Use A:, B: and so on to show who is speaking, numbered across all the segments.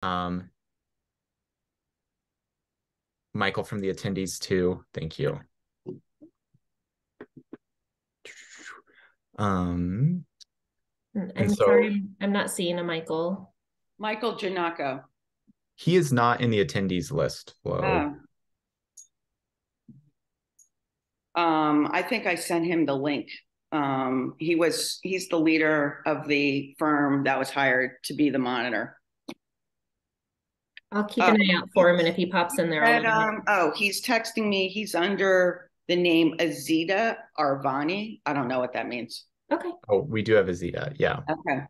A: Michael from the attendees too. Thank you.
B: I'm sorry, I'm not seeing a Michael.
C: Michael Giannaco.
A: He is not in the attendees list, Flo.
C: I think I sent him the link. He's the leader of the firm that was hired to be the monitor.
B: I'll keep an eye out for him, and if he pops in there, I'll
C: he's texting me. He's under the name Azita Arvani. I don't know what that means.
B: Okay.
A: Oh, we do have Azita. Yeah.
C: Okay.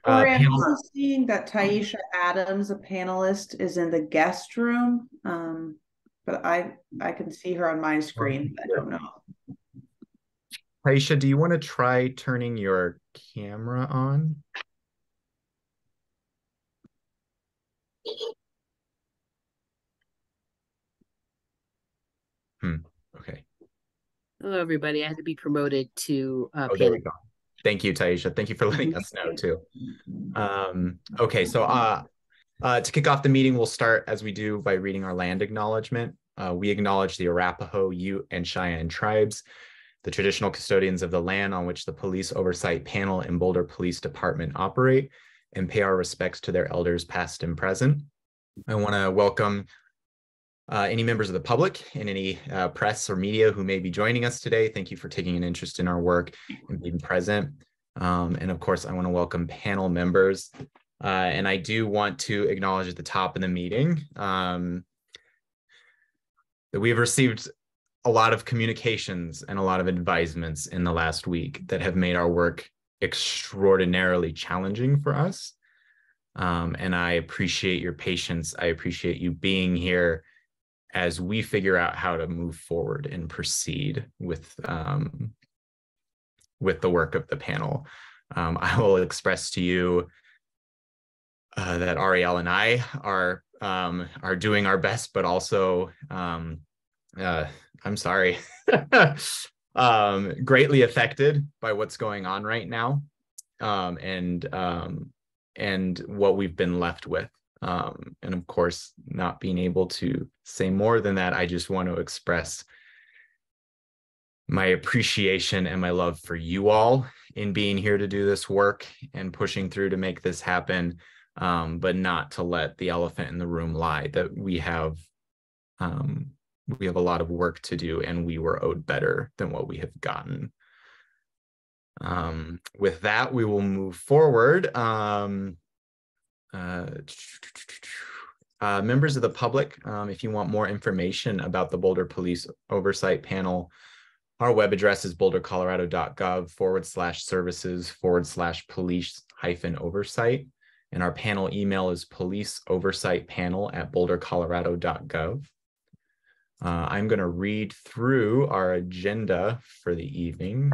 D: I'm also seeing that Taisha Adams, a panelist, is in the guest room. But I can see her on my screen. I don't know.
A: Taisha, do you want to try turning your camera on? Okay.
E: Hello, everybody. I had to be promoted to
A: there we go. Thank you, Taisha. Thank you for letting us know too. Okay, so to kick off the meeting, we'll start as we do by reading our land acknowledgement. We acknowledge the Arapaho, Ute, and Cheyenne tribes, the traditional custodians of the land on which the Police Oversight Panel and Boulder Police Department operate, and pay our respects to their elders past and present. I want to welcome any members of the public and any press or media who may be joining us today. Thank you for taking an interest in our work and being present. And of course, I want to welcome panel members. And I do want to acknowledge at the top of the meeting that we have received a lot of communications and a lot of advisements in the last week that have made our work extraordinarily challenging for us. And I appreciate your patience. I appreciate you being here as we figure out how to move forward and proceed with the work of the panel. I will express to you that Ariel and I are doing our best, but also I'm sorry, greatly affected by what's going on right now, and what we've been left with. And of course, not being able to say more than that, I just want to express my appreciation and my love for you all in being here to do this work and pushing through to make this happen, but not to let the elephant in the room lie that we have a lot of work to do, and we were owed better than what we have gotten. With that, we will move forward. Members of the public, if you want more information about the Boulder Police Oversight Panel, our web address is bouldercolorado.gov/services/police-oversight. And our panel email is policeoversightpanel@bouldercolorado.gov. I'm going to read through our agenda for the evening.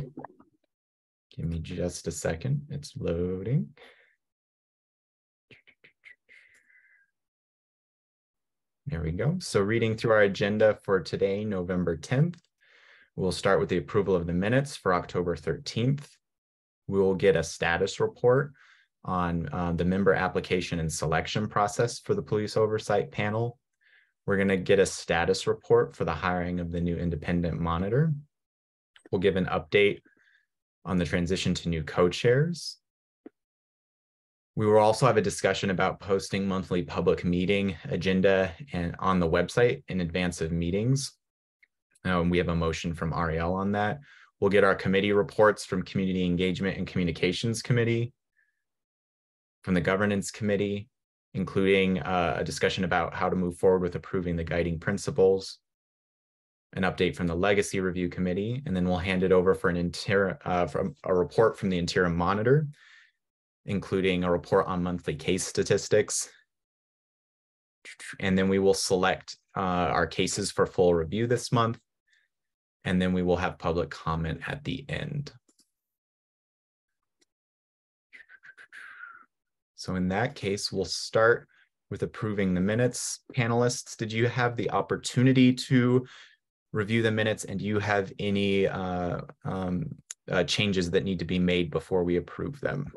A: Give me just a second. It's loading. There we go. So reading through our agenda for today, November 10th, we'll start with the approval of the minutes for October 13th. We will get a status report on the member application and selection process for the Police Oversight Panel. We're going to get a status report for the hiring of the new independent monitor. We'll give an update on the transition to new co-chairs. We will also have a discussion about posting monthly public meeting agenda and on the website in advance of meetings. We have a motion from Ariel on that. We'll get our committee reports from Community Engagement and Communications Committee, from the Governance Committee, including a discussion about how to move forward with approving the guiding principles, an update from the Legacy Review Committee, and then we'll hand it over for from a report from the interim monitor, including a report on monthly case statistics. And then we will select our cases for full review this month. And then we will have public comment at the end. So in that case, we'll start with approving the minutes. Panelists, did you have the opportunity to review the minutes, and do you have any changes that need to be made before we approve them?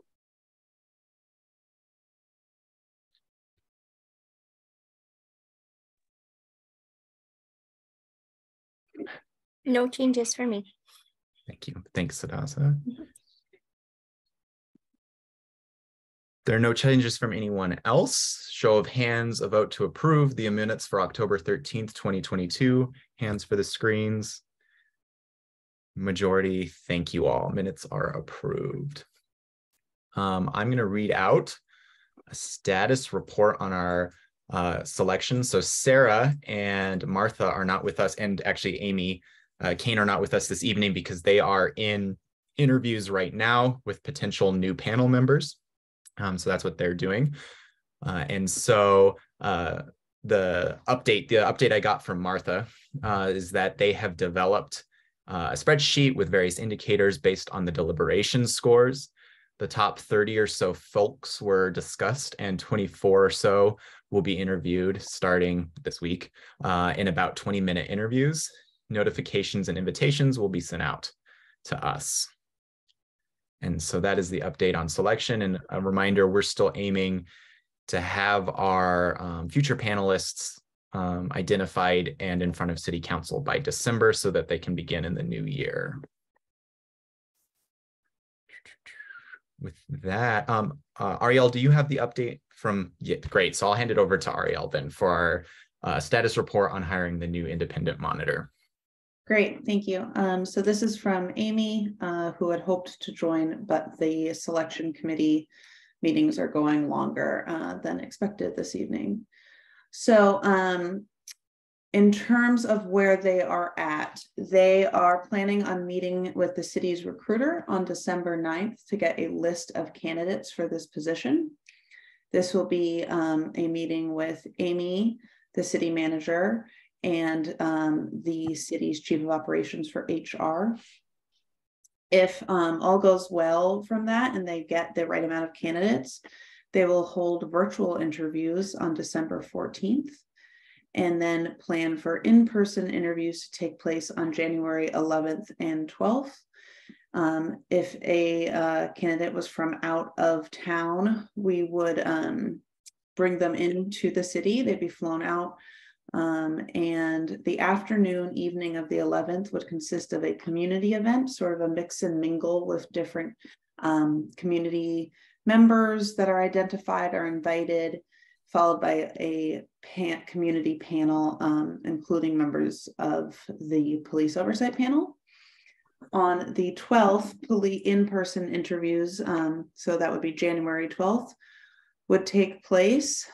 F: No changes for me.
A: Thank you. Thanks, Sadasa. There are no changes from anyone else. Show of hands, a vote to approve the minutes for October 13th, 2022. Hands for the screens. Majority, thank you all. Minutes are approved. I'm going to read out a status report on our selection. So Sarah and Martha are not with us, and actually Amy Kane are not with us this evening because they are in interviews right now with potential new panel members. So that's what they're doing. And so the update I got from Martha is that they have developed a spreadsheet with various indicators based on the deliberation scores. The top 30 or so folks were discussed, and 24 or so will be interviewed starting this week in about 20-minute interviews. Notifications and invitations will be sent out to us. And so that is the update on selection. And a reminder, we're still aiming to have our future panelists identified and in front of City Council by December so that they can begin in the new year. With that, Ariel, do you have the update from? Yeah, great. So I'll hand it over to Ariel then for our status report on hiring the new independent monitor.
D: Great, thank you. So this is from Amy, who had hoped to join, but the selection committee meetings are going longer than expected this evening. So in terms of where they are at, they are planning on meeting with the city's recruiter on December 9th to get a list of candidates for this position. This will be a meeting with Amy, the city manager, and the city's chief of operations for HR. If all goes well from that and they get the right amount of candidates, they will hold virtual interviews on December 14th and then plan for in-person interviews to take place on January 11th and 12th. If a candidate was from out of town, we would bring them into the city. They'd be flown out. And the afternoon, evening of the 11th would consist of a community event, sort of a mix and mingle with different community members that are identified or invited, followed by a community panel, including members of the police oversight panel. On the 12th, in-person interviews, so that would be January 12th, would take place.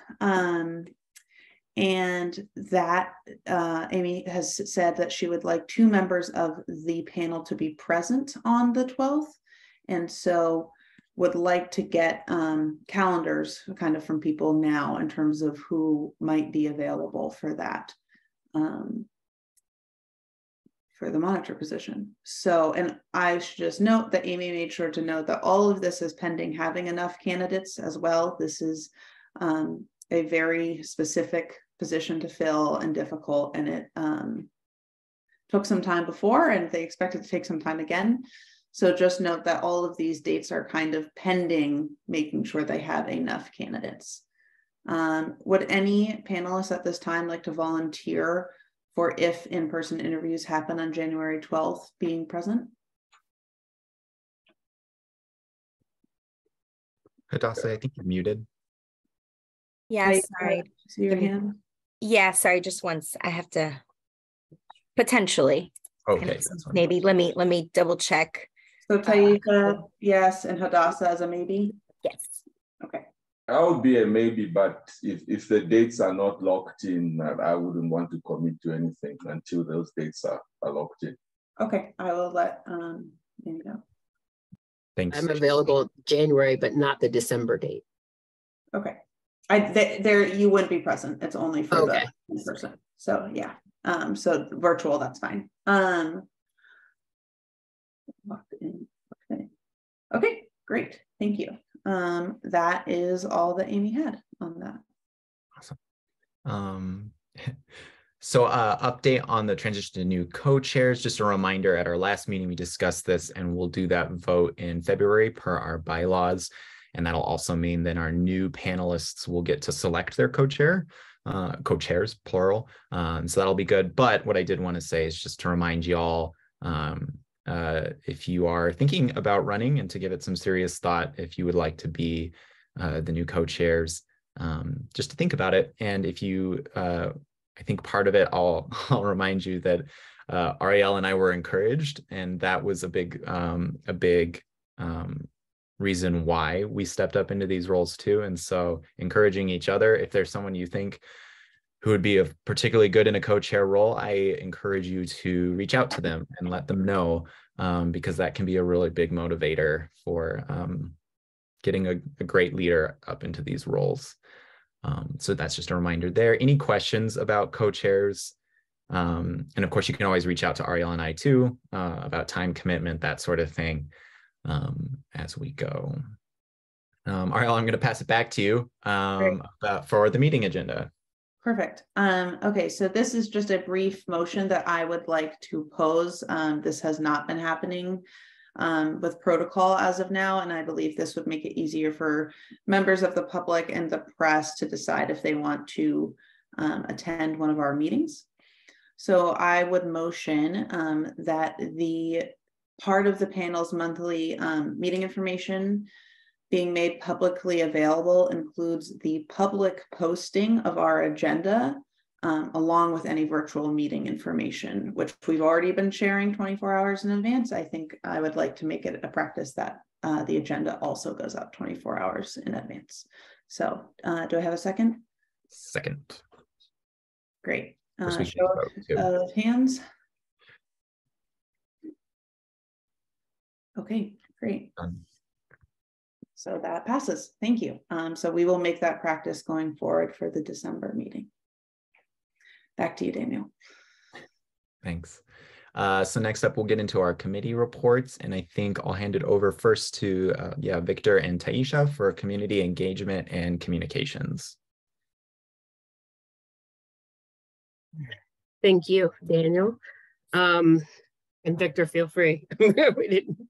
D: And that Amy has said that she would like 2 members of the panel to be present on the 12th. And so would like to get calendars kind of from people now in terms of who might be available for that, for the monitor position. So, and I should just note that Amy made sure to note that all of this is pending having enough candidates as well. This is a very specific position to fill and difficult, and it took some time before and they expect it to take some time again. So just note that all of these dates are kind of pending, making sure they have enough candidates. Would any panelists at this time like to volunteer for if in-person interviews happen on January 12th being present?
A: Hadassah, I think you're muted.
F: Yeah, sorry.
D: See your hand?
F: Yeah, sorry, just once. I have to potentially.
A: Okay.
F: Maybe let me double check.
D: So Taisha, yes, and Hadassah as a maybe?
F: Yes.
D: Okay.
G: I would be a maybe, but if the dates are not locked in, I wouldn't want to commit to anything until those dates are locked in.
D: Okay, I will let Amy know.
A: Thanks.
E: I'm available January, but not the December date.
D: Okay. There you wouldn't be present. It's only for the in-person. So yeah. So virtual, that's fine. Okay, great. Thank you. That is all that Amy had on that.
A: Awesome. So update on the transition to new co-chairs. Just a reminder, at our last meeting, we discussed this, and we'll do that vote in February per our bylaws. And that'll also mean that our new panelists will get to select their co-chair. co-chairs, plural. So that'll be good. But what I did want to say is just to remind y'all, if you are thinking about running and to give it some serious thought, if you would like to be the new co-chairs, just to think about it. And if you, I think part of it, I'll remind you that Ariel and I were encouraged, and that was a big reason why we stepped up into these roles too. And so encouraging each other, if there's someone you think who would be particularly good in a co-chair role, I encourage you to reach out to them and let them know, because that can be a really big motivator for getting a great leader up into these roles. So that's just a reminder there. Any questions about co-chairs? And of course, you can always reach out to Ariel and I too, about time commitment, that sort of thing, as we go. Ariel, I'm going to pass it back to you for the meeting agenda.
D: Perfect. Okay, so this is just a brief motion that I would like to pose. This has not been happening with protocol as of now, and I believe this would make it easier for members of the public and the press to decide if they want to attend one of our meetings. So I would motion that the part of the panel's monthly meeting information being made publicly available includes the public posting of our agenda, along with any virtual meeting information, which we've already been sharing 24 hours in advance. I think I would like to make it a practice that the agenda also goes out 24 hours in advance. So do I have a second?
A: Second.
D: Great.
A: Show
D: of hands. Okay, great. So that passes. Thank you. So we will make that practice going forward for the December meeting. Back to you, Daniel.
A: Thanks. So next up, we'll get into our committee reports, and I think I'll hand it over first to Victor and Taisha for community engagement and communications.
E: Thank you, Daniel. And Victor, feel free. We didn't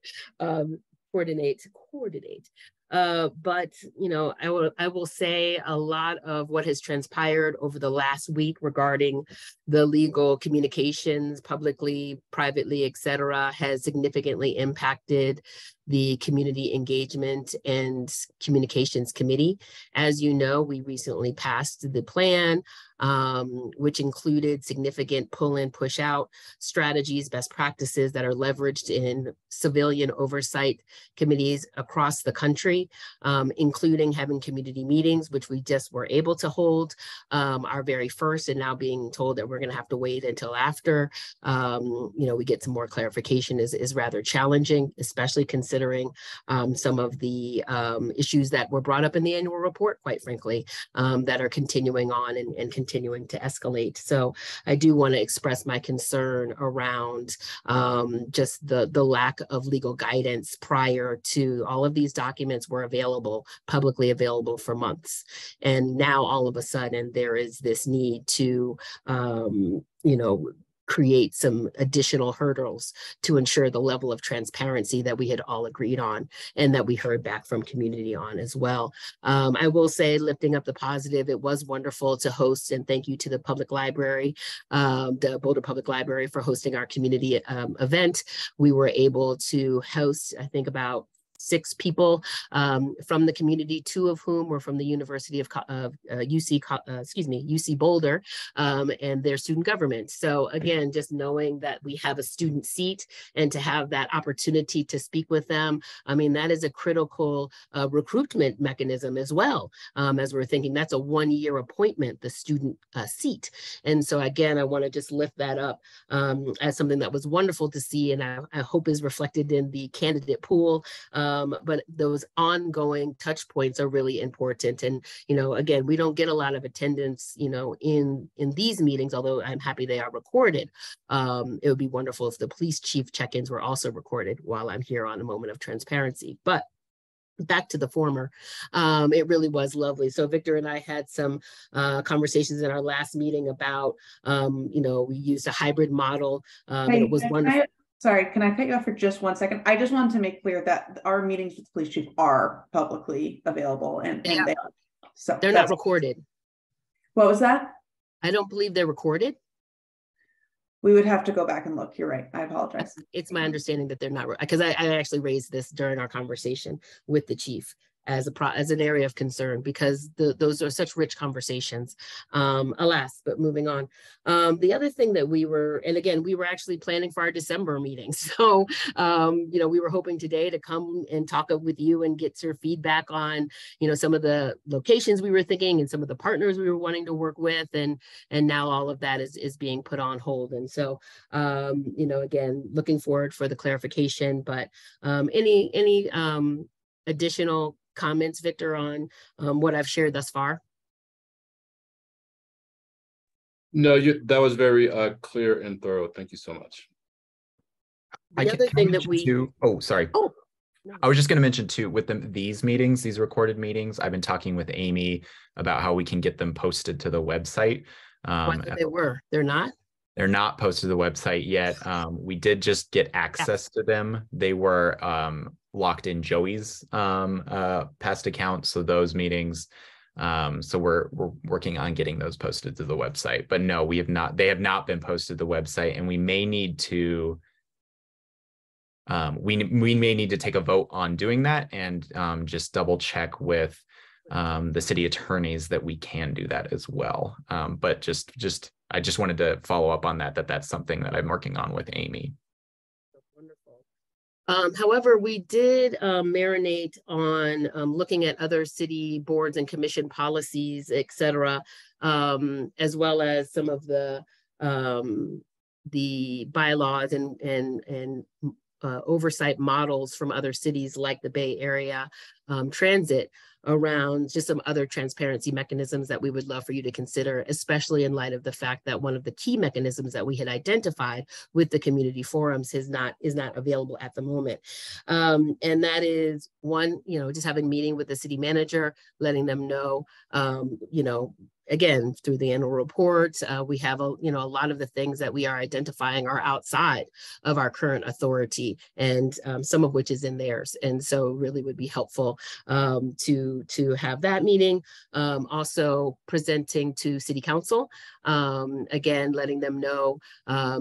E: coordinate. But you know, I will say a lot of what has transpired over the last week regarding the legal communications, publicly, privately, et cetera, has significantly impacted the Community Engagement and Communications Committee. As you know, we recently passed the plan, which included significant pull-in, push-out strategies, best practices that are leveraged in civilian oversight committees across the country, including having community meetings, which we just were able to hold our very first, and now being told that we're going to have to wait until after we get some more clarification is rather challenging, especially considering some of the issues that were brought up in the annual report, quite frankly, that are continuing on and continuing to escalate. So I do want to express my concern around just the lack of legal guidance prior to all of these documents were available, publicly available for months. And now all of a sudden there is this need to, create some additional hurdles to ensure the level of transparency that we had all agreed on and that we heard back from community on as well. I will say, lifting up the positive, it was wonderful to host, and thank you to the public library, the Boulder Public Library, for hosting our community event. We were able to host, I think, about 6 people from the community, 2 of whom were from the University of UC Boulder and their student government. So again, just knowing that we have a student seat and to have that opportunity to speak with them, I mean, that is a critical recruitment mechanism as well. As we're thinking, that's a 1-year appointment, the student seat. And so again, I want to just lift that up as something that was wonderful to see, and I hope is reflected in the candidate pool. But those ongoing touch points are really important. And, again, we don't get a lot of attendance, in these meetings, although I'm happy they are recorded. It would be wonderful if the police chief check-ins were also recorded while I'm here on a moment of transparency. But back to the former, it really was lovely. So Victor and I had some conversations in our last meeting about, we used a hybrid model. It was wonderful.
D: Sorry, can I cut you off for just 1 second? I just wanted to make clear that our meetings with the police chief are publicly available, and they are. So
E: they're not recorded.
D: What was that?
E: I don't believe they're recorded.
D: We would have to go back and look. You're right. I apologize.
E: It's my understanding that they're not, because I actually raised this during our conversation with the chief as an area of concern, because those are such rich conversations. Alas, but moving on. The other thing that we were actually planning for our December meeting. So, we were hoping today to come and talk with you and get your feedback on, some of the locations we were thinking and some of the partners we were wanting to work with. And now all of that is being put on hold. And so, again, looking forward for the clarification, but any additional comments, Victor, on what I've shared thus far?
H: No, that was very clear and thorough. Thank you so much.
E: The other thing that we...
A: Oh, sorry.
E: Oh, no.
A: I was just going to mention too, with these meetings, these recorded meetings, I've been talking with Amy about how we can get them posted to the website.
E: They're not?
A: They're not posted to the website yet. We did just get access to them. They were locked in Joey's past account. So those meetings, so we're working on getting those posted to the website. But no, we have not. They have not been posted to the website, and we may need to. We may need to take a vote on doing that, and just double check with the city attorneys that we can do that as well. But I just wanted to follow up on that's something that I'm working on with Amy.
E: Wonderful. However, we did marinate on looking at other city boards and commission policies, et cetera, as well as some of the bylaws and oversight models from other cities like the Bay Area Transit, around just some other transparency mechanisms that we would love for you to consider, especially in light of the fact that one of the key mechanisms that we had identified with the community forums is not available at the moment. And that is one, just having a meeting with the city manager, letting them know, again, through the annual reports, we have a lot of the things that we are identifying are outside of our current authority, and some of which is in theirs. And so really would be helpful to have that meeting. Also presenting to City Council, again, letting them know,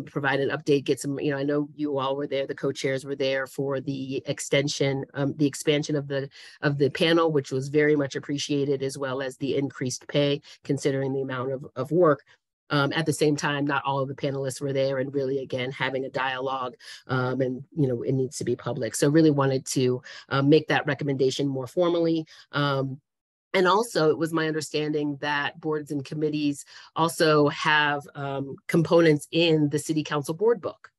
E: provide an update, get some, I know you all were there, the co-chairs were there for the expansion of the panel, which was very much appreciated, as well as the increased pay, considering the amount of work. At the same time, not all of the panelists were there, and really, again, having a dialogue, and it needs to be public. So really wanted to make that recommendation more formally. And also, it was my understanding that boards and committees also have components in the City Council board book.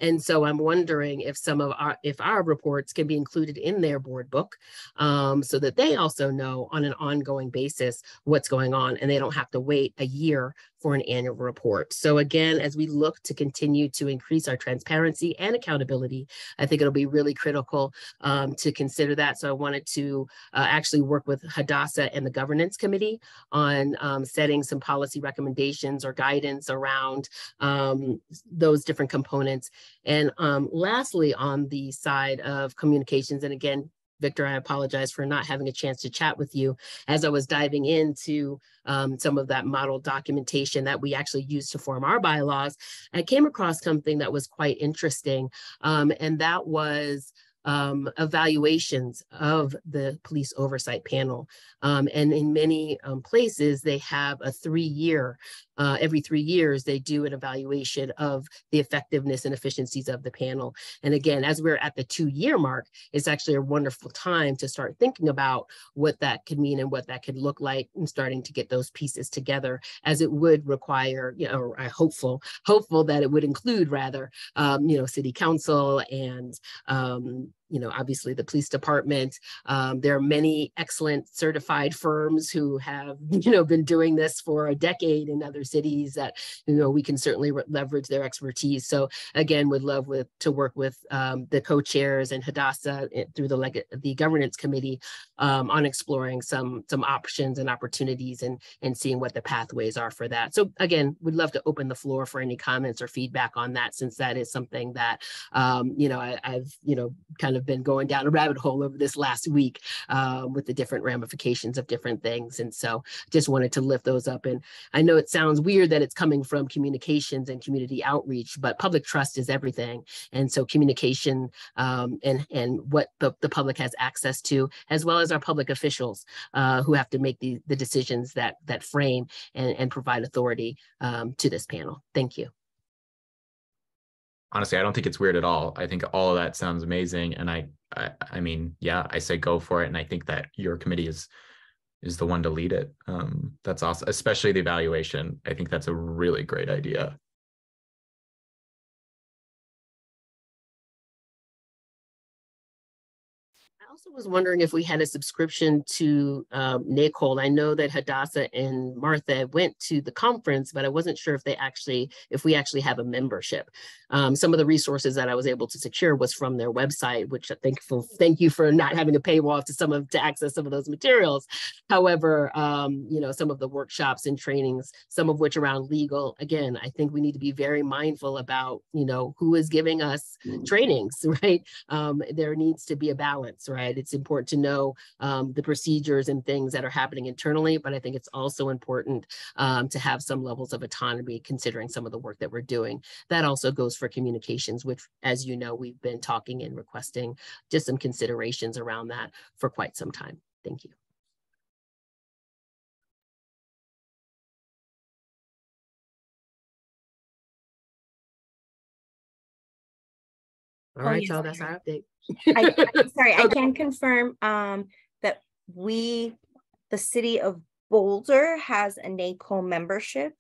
E: And so I'm wondering if our reports can be included in their board book, so that they also know on an ongoing basis what's going on, and they don't have to wait a year for an annual report. So again, as we look to continue to increase our transparency and accountability, I think it'll be really critical to consider that. So I wanted to actually work with Hadassah and the governance committee on setting some policy recommendations or guidance around those different components. And lastly, on the side of communications, and again, Victor, I apologize for not having a chance to chat with you as I was diving into some of that model documentation that we actually used to form our bylaws. I came across something that was quite interesting, and that was evaluations of the police oversight panel. And in many places, they have a 3-year, every 3 years, they do an evaluation of the effectiveness and efficiencies of the panel. And again, as we're at the 2-year mark, it's actually a wonderful time to start thinking about what that could mean and what that could look like, and starting to get those pieces together, as it would require, or I'm hopeful that it would include rather, City Council and, obviously the police department. There are many excellent certified firms who have, been doing this for a decade in other cities that, we can certainly leverage their expertise. So again, would love to work with the co-chairs and Hadassah through the governance committee on exploring some options and opportunities, and seeing what the pathways are for that. So again, would love to open the floor for any comments or feedback on that, since that is something that, I've, kind of of been going down a rabbit hole over this last week with the different ramifications of different things. And so just wanted to lift those up. And I know it sounds weird that it's coming from communications and community outreach, but public trust is everything. And so communication and what the public has access to, as well as our public officials who have to make the decisions that frame and provide authority to this panel. Thank you.
A: Honestly, I don't think it's weird at all. I think all of that sounds amazing. And I mean, yeah, I say go for it. And I think that your committee is the one to lead it. That's awesome, especially the evaluation. I think that's a really great idea.
E: I also was wondering if we had a subscription to NACOLD. I know that Hadassah and Martha went to the conference, but I wasn't sure if we actually have a membership. Some of the resources that I was able to secure was from their website, which I thank you for not having to paywall to access some of those materials. However, you know, some of the workshops and trainings, some of which around legal, again, I think we need to be very mindful about, you know, who is giving us trainings, right? There needs to be a balance, right? It's important to know the procedures and things that are happening internally, but I think it's also important to have some levels of autonomy considering some of the work that we're doing. That also goes for communications, which, as you know, we've been talking and requesting just some considerations around that for quite some time. Thank you. All right,
F: yes.
E: so that's our update.
F: Sorry, I can confirm that the city of Boulder has a NACOL membership,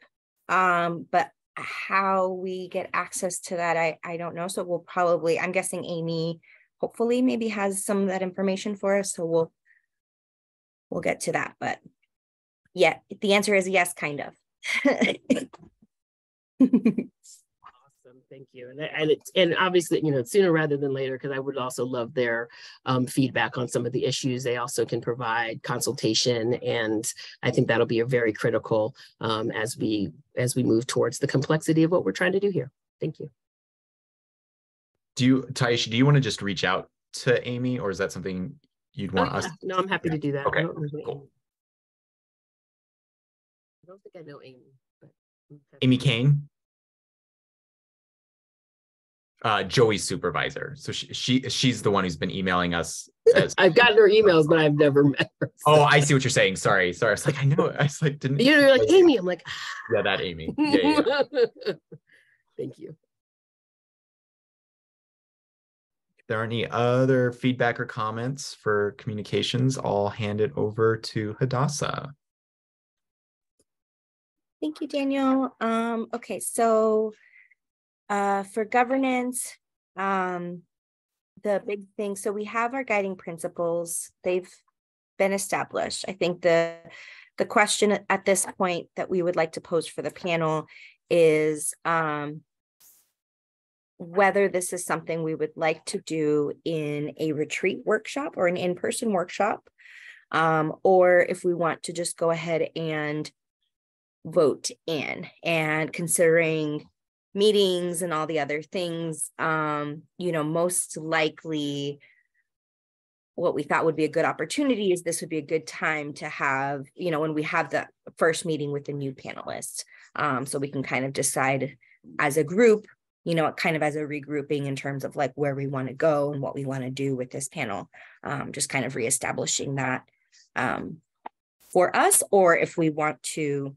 F: but how we get access to that, I don't know. So we'll probably, I'm guessing Amy hopefully maybe has some of that information for us. So we'll get to that. But yeah, the answer is yes, kind of.
E: Awesome, thank you. And obviously, you know, sooner rather than later, because I would also love their feedback on some of the issues. They also can provide consultation, and I think that'll be a very critical as we move towards the complexity of what we're trying to do here. Thank you.
A: Taisha, do you want to just reach out to Amy, or is that something you'd want us?
E: No, I'm happy to do that.
A: Okay,
E: I don't know
A: cool.
E: Amy. I don't think I know Amy, but
A: Amy Kane. Joey's supervisor. So she's the one who's been emailing us.
E: I've gotten her emails, but I've never met her. So.
A: Oh, I see what you're saying. Sorry. I was like, I know. I was like, didn't
E: you're like Amy? I'm like,
A: yeah, that Amy. Yeah.
E: Thank you.
A: If there are any other feedback or comments for communications, I'll hand it over to Hadassah.
F: Thank you, Daniel. Okay, so for governance, the big thing, so we have our guiding principles. They've been established. I think the question at this point that we would like to pose for the panel is whether this is something we would like to do in a retreat workshop or an in-person workshop, or if we want to just go ahead and vote in. And considering meetings and all the other things, you know, most likely what we thought would be a good opportunity is this would be a good time to have, you know, when we have the first meeting with the new panelists, so we can kind of decide as a group, you know, kind of as a regrouping in terms of like where we want to go and what we want to do with this panel, just kind of reestablishing that for us, or if we want to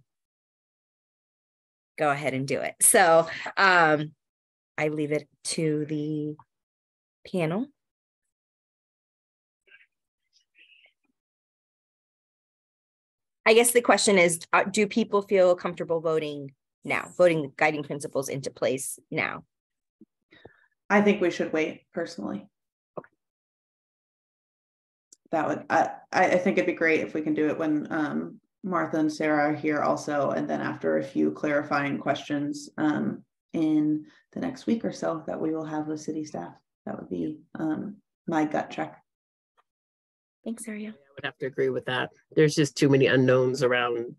F: go ahead and do it. So I leave it to the panel. I guess the question is, do people feel comfortable voting now, voting the guiding principles into place now?
D: I think we should wait personally.
F: Okay.
D: That would, I think it'd be great if we can do it when Martha and Sarah are here also, and then after a few clarifying questions in the next week or so that we will have with city staff. That would be my gut check.
F: Thanks, Arya.
E: I would have to agree with that. There's just too many unknowns around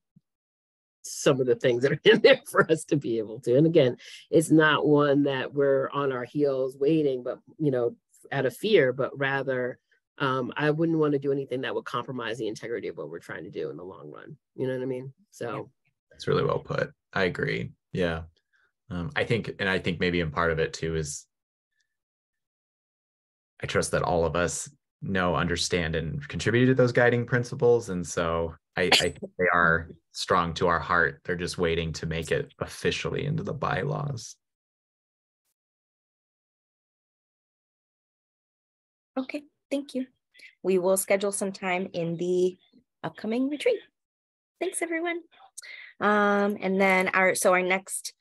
E: some of the things that are in there for us to be able to. And again, it's not one that we're on our heels waiting, but, you know, out of fear, but rather I wouldn't want to do anything that would compromise the integrity of what we're trying to do in the long run. You know what I mean? So
A: that's really well put. I agree. Yeah. I think maybe in part of it too is I trust that all of us know, understand, and contribute to those guiding principles. And so I think they are strong to our heart. They're just waiting to make it officially into the bylaws.
F: Okay, thank you. We will schedule some time in the upcoming retreat. Thanks, everyone. And then our next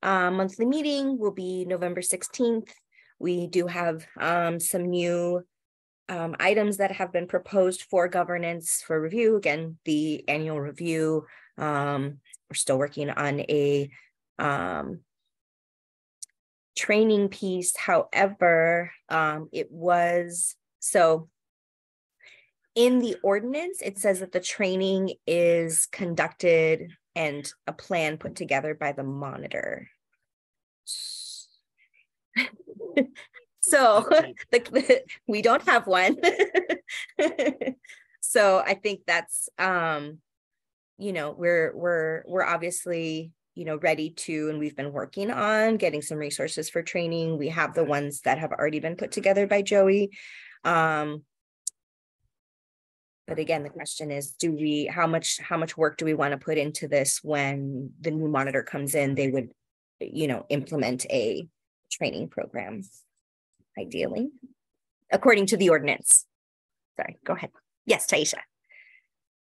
F: monthly meeting will be November 16th. We do have some new items that have been proposed for governance for review. Again, the annual review. We're still working on a training piece. However, in the ordinance, it says that the training is conducted and a plan put together by the monitor. So we don't have one. So I think that's we're obviously ready to, and we've been working on getting some resources for training. We have the ones that have already been put together by Joey. But again, the question is, how much work do we want to put into this when the new monitor comes in? They would, implement a training program, ideally, according to the ordinance. Sorry, go ahead. Yes, Taisha.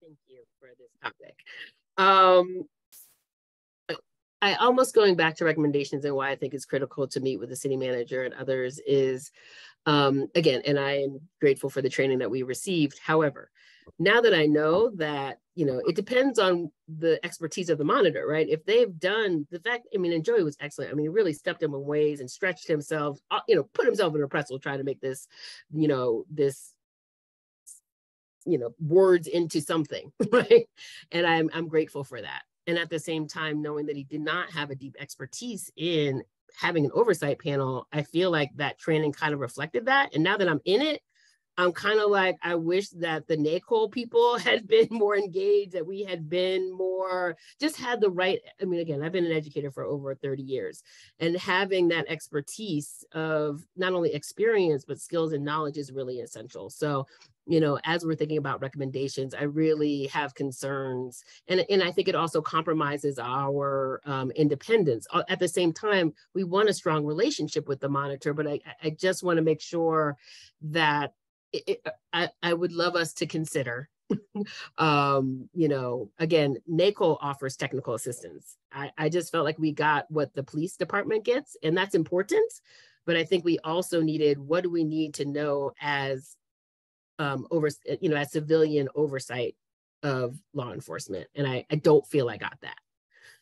E: Thank you for this topic. I almost going back to recommendations and why I think it's critical to meet with the city manager and others is, again, and I am grateful for the training that we received. However, now that I know that, it depends on the expertise of the monitor, right? If they've done and Joey was excellent. He really stepped in ways and stretched himself, put himself in a pretzel trying to make this, words into something, right? And I'm grateful for that. And at the same time, knowing that he did not have a deep expertise in having an oversight panel, I feel like that training kind of reflected that. And now that I'm in it, I'm kind of like, I wish that the NACOL people had been more engaged, that we had been more, just had the right, again, I've been an educator for over 30 years, and having that expertise of not only experience, but skills and knowledge is really essential. So, as we're thinking about recommendations, I really have concerns. And I think it also compromises our independence. At the same time, we want a strong relationship with the monitor, but I just want to make sure that I would love us to consider, again, NACOL offers technical assistance. I just felt like we got what the police department gets, and that's important. But I think we also needed, what do we need to know as as civilian oversight of law enforcement? And I don't feel I got that.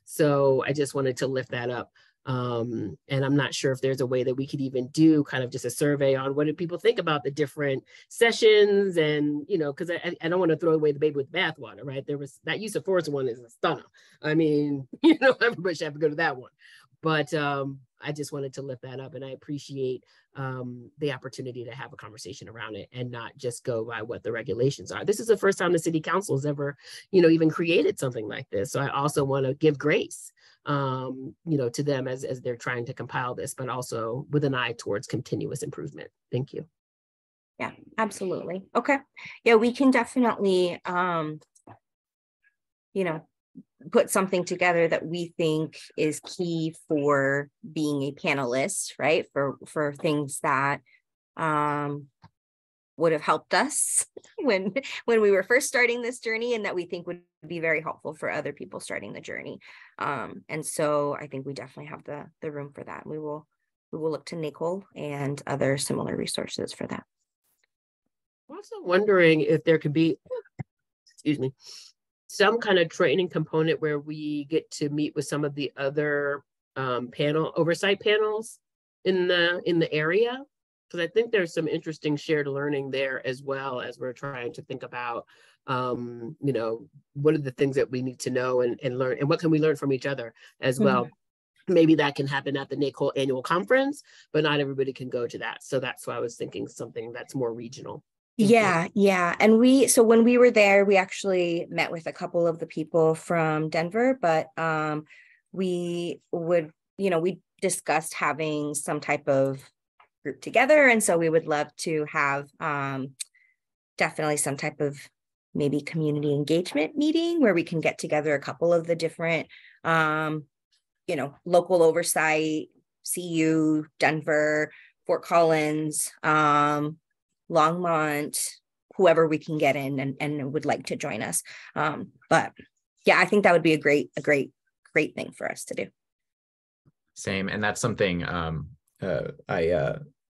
E: So I just wanted to lift that up. And I'm not sure if there's a way that we could even do kind of just a survey on what do people think about the different sessions, and because I don't want to throw away the baby with the bathwater, right? There was that use of force one is a stunner. Everybody should have to go to that one. But I just wanted to lift that up, and I appreciate the opportunity to have a conversation around it and not just go by what the regulations are. This is the first time the city council has ever, even created something like this. So I also want to give grace, to them as they're trying to compile this, but also with an eye towards continuous improvement. Thank you.
F: Yeah, absolutely. Okay. Yeah, we can definitely, put something together that we think is key for being a panelist, right? For things that would have helped us when we were first starting this journey, and that we think would be very helpful for other people starting the journey. And so I think we definitely have the room for that. We will look to NACOL and other similar resources for that.
E: I'm also wondering if there could be, excuse me, some kind of training component where we get to meet with some of the other oversight panels in the area, because I think there's some interesting shared learning there, as well as we're trying to think about what are the things that we need to know and learn, and what can we learn from each other as well. maybe that can happen at the NACOL annual conference, but not everybody can go to that. So that's why I was thinking something that's more regional.
F: Yeah. And so when we were there, we actually met with a couple of the people from Denver, but we discussed having some type of group together. And so we would love to have definitely some type of maybe community engagement meeting where we can get together a couple of the different local oversight, CU, Denver, Fort Collins, Longmont, whoever we can get in and would like to join us. But yeah, I think that would be a great thing for us to do.
A: Same. And that's something I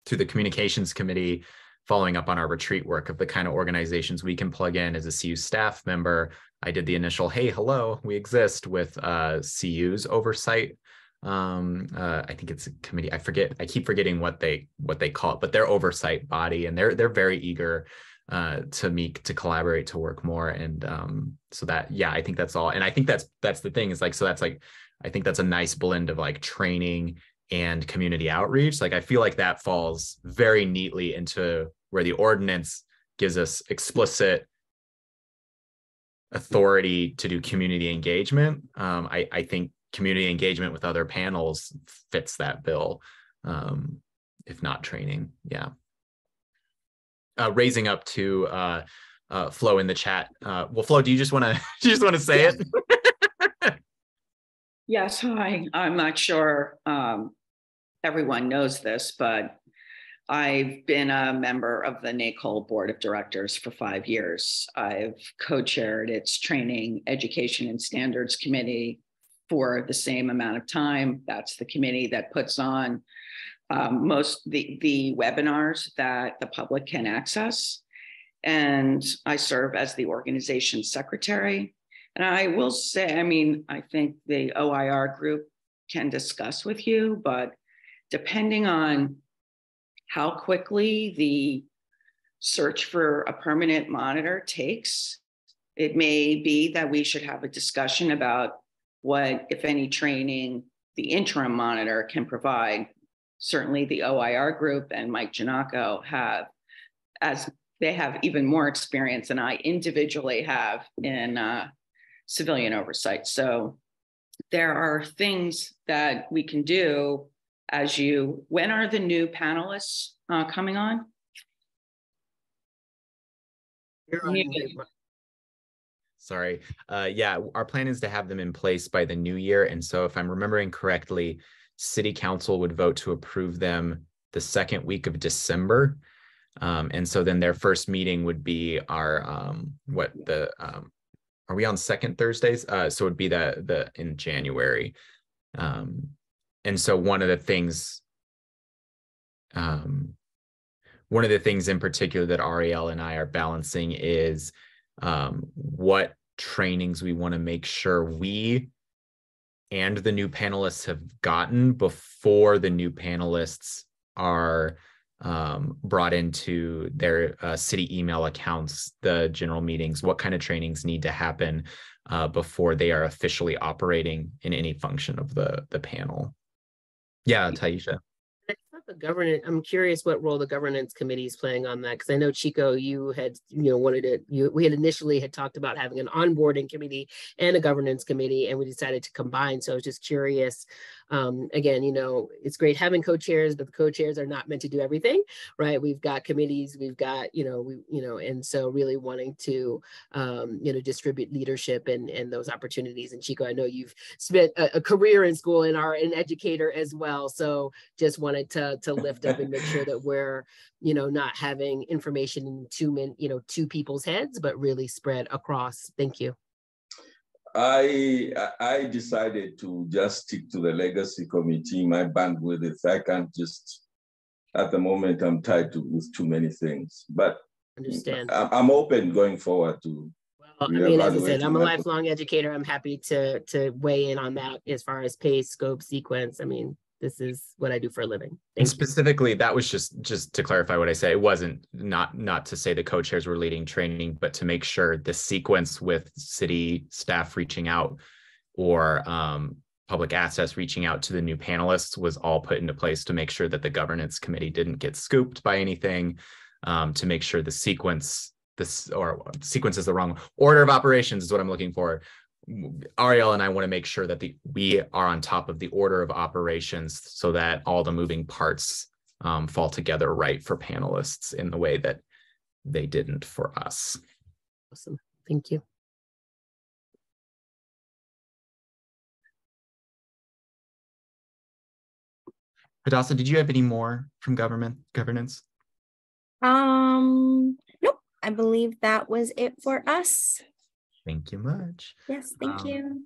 A: through the communications committee, following up on our retreat work of the kind of organizations we can plug in as a CU staff member. I did the initial, hey, hello, we exist with CU's Oversight. I think it's a committee. I keep forgetting what they call it, but their oversight body, and they're very eager to collaborate, to work more. And so that, yeah, I think that's all. And I think that's the thing is like, so that's like, I think that's a nice blend of like training and community outreach. Like, I feel like that falls very neatly into where the ordinance gives us explicit authority to do community engagement. I think community engagement with other panels fits that bill, if not training. Yeah. Raising up to Flo in the chat. Well, Flo, do you just want to say it?
C: Yes, hi. I'm not sure everyone knows this, but I've been a member of the NACOL Board of Directors for 5 years. I've co-chaired its Training, Education, and Standards Committee for the same amount of time. That's the committee that puts on most the webinars that the public can access. And I serve as the organization secretary. And I will say, I mean, I think the OIR group can discuss with you, but depending on how quickly the search for a permanent monitor takes, it may be that we should have a discussion about what, if any, training the interim monitor can provide. Certainly the OIR group and Mike Giannacco have, as they have even more experience than I individually have in civilian oversight. So there are things that we can do when are the new panelists coming on?
A: Sorry. Yeah, our plan is to have them in place by the new year. And so if I'm remembering correctly, City Council would vote to approve them the second week of December. And so then their first meeting would be our, are we on second Thursdays? So it would be in January. And so one of the things in particular that Ariel and I are balancing is what trainings we want to make sure we and the new panelists have gotten before the new panelists are brought into their city email accounts, the general meetings. What kind of trainings need to happen before they are officially operating in any function of the panel? Yeah, Taisha.
E: I'm curious what role the governance committee is playing on that, because I know, Chico, you had we had initially talked about having an onboarding committee and a governance committee, and we decided to combine. So I was just curious. Again, it's great having co-chairs, but the co-chairs are not meant to do everything, right? We've got committees, we've got and so really wanting to distribute leadership and those opportunities. And Chico, I know you've spent a career in school and are an educator as well, so just wanted to lift up and make sure that we're not having information in two people's heads, but really spread across. Thank you.
G: I decided to just stick to the legacy committee. My bandwidth, I can't just, at the moment, I'm tied with too many things. But
E: understand.
G: I'm open going forward to.
E: Well, I mean, as I said, I'm a lifelong educator. I'm happy to weigh in on that as far as pace, scope, sequence. I mean, this is what I do for a living.
A: And specifically, that was just to clarify what I say. It wasn't not to say the co-chairs were leading training, but to make sure the sequence with city staff reaching out or public access, reaching out to the new panelists was all put into place to make sure that the governance committee didn't get scooped by anything, to make sure the sequence is the wrong order of operations is what I'm looking for. Ariel and I want to make sure that we are on top of the order of operations so that all the moving parts fall together right for panelists in the way that they didn't for us.
E: Awesome. Thank you.
A: Hadassah, did you have any more from governance?
F: Nope. I believe that was it for us.
A: Thank you much.
F: Yes, thank you.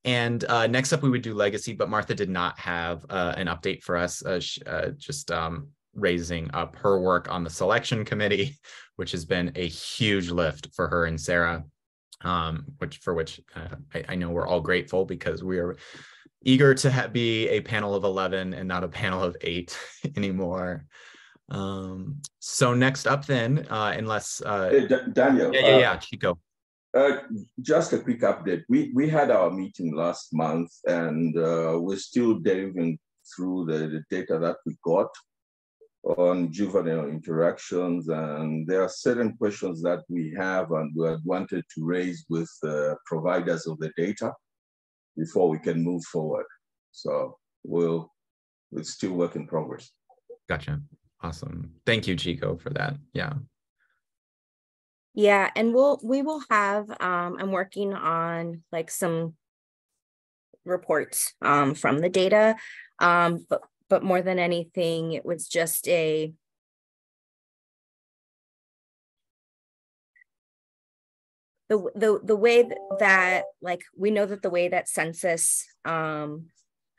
A: And next up, we would do legacy, but Martha did not have an update for us, just raising up her work on the selection committee, which has been a huge lift for her and Sarah, for which I know we're all grateful, because we are eager to be a panel of 11 and not a panel of 8 anymore. So next up then, unless
G: hey, Daniel,
A: yeah, Chico.
G: Just a quick update. We had our meeting last month, and we're still delving through the data that we got on juvenile interactions, and there are certain questions that we have and we had wanted to raise with providers of the data before we can move forward. So it's still work in progress.
A: Gotcha. Awesome. Thank you, Chico, for that. Yeah.
F: Yeah, and we will have I'm working on like some reports from the data, but more than anything, it was just the way that, like, we know that the way that census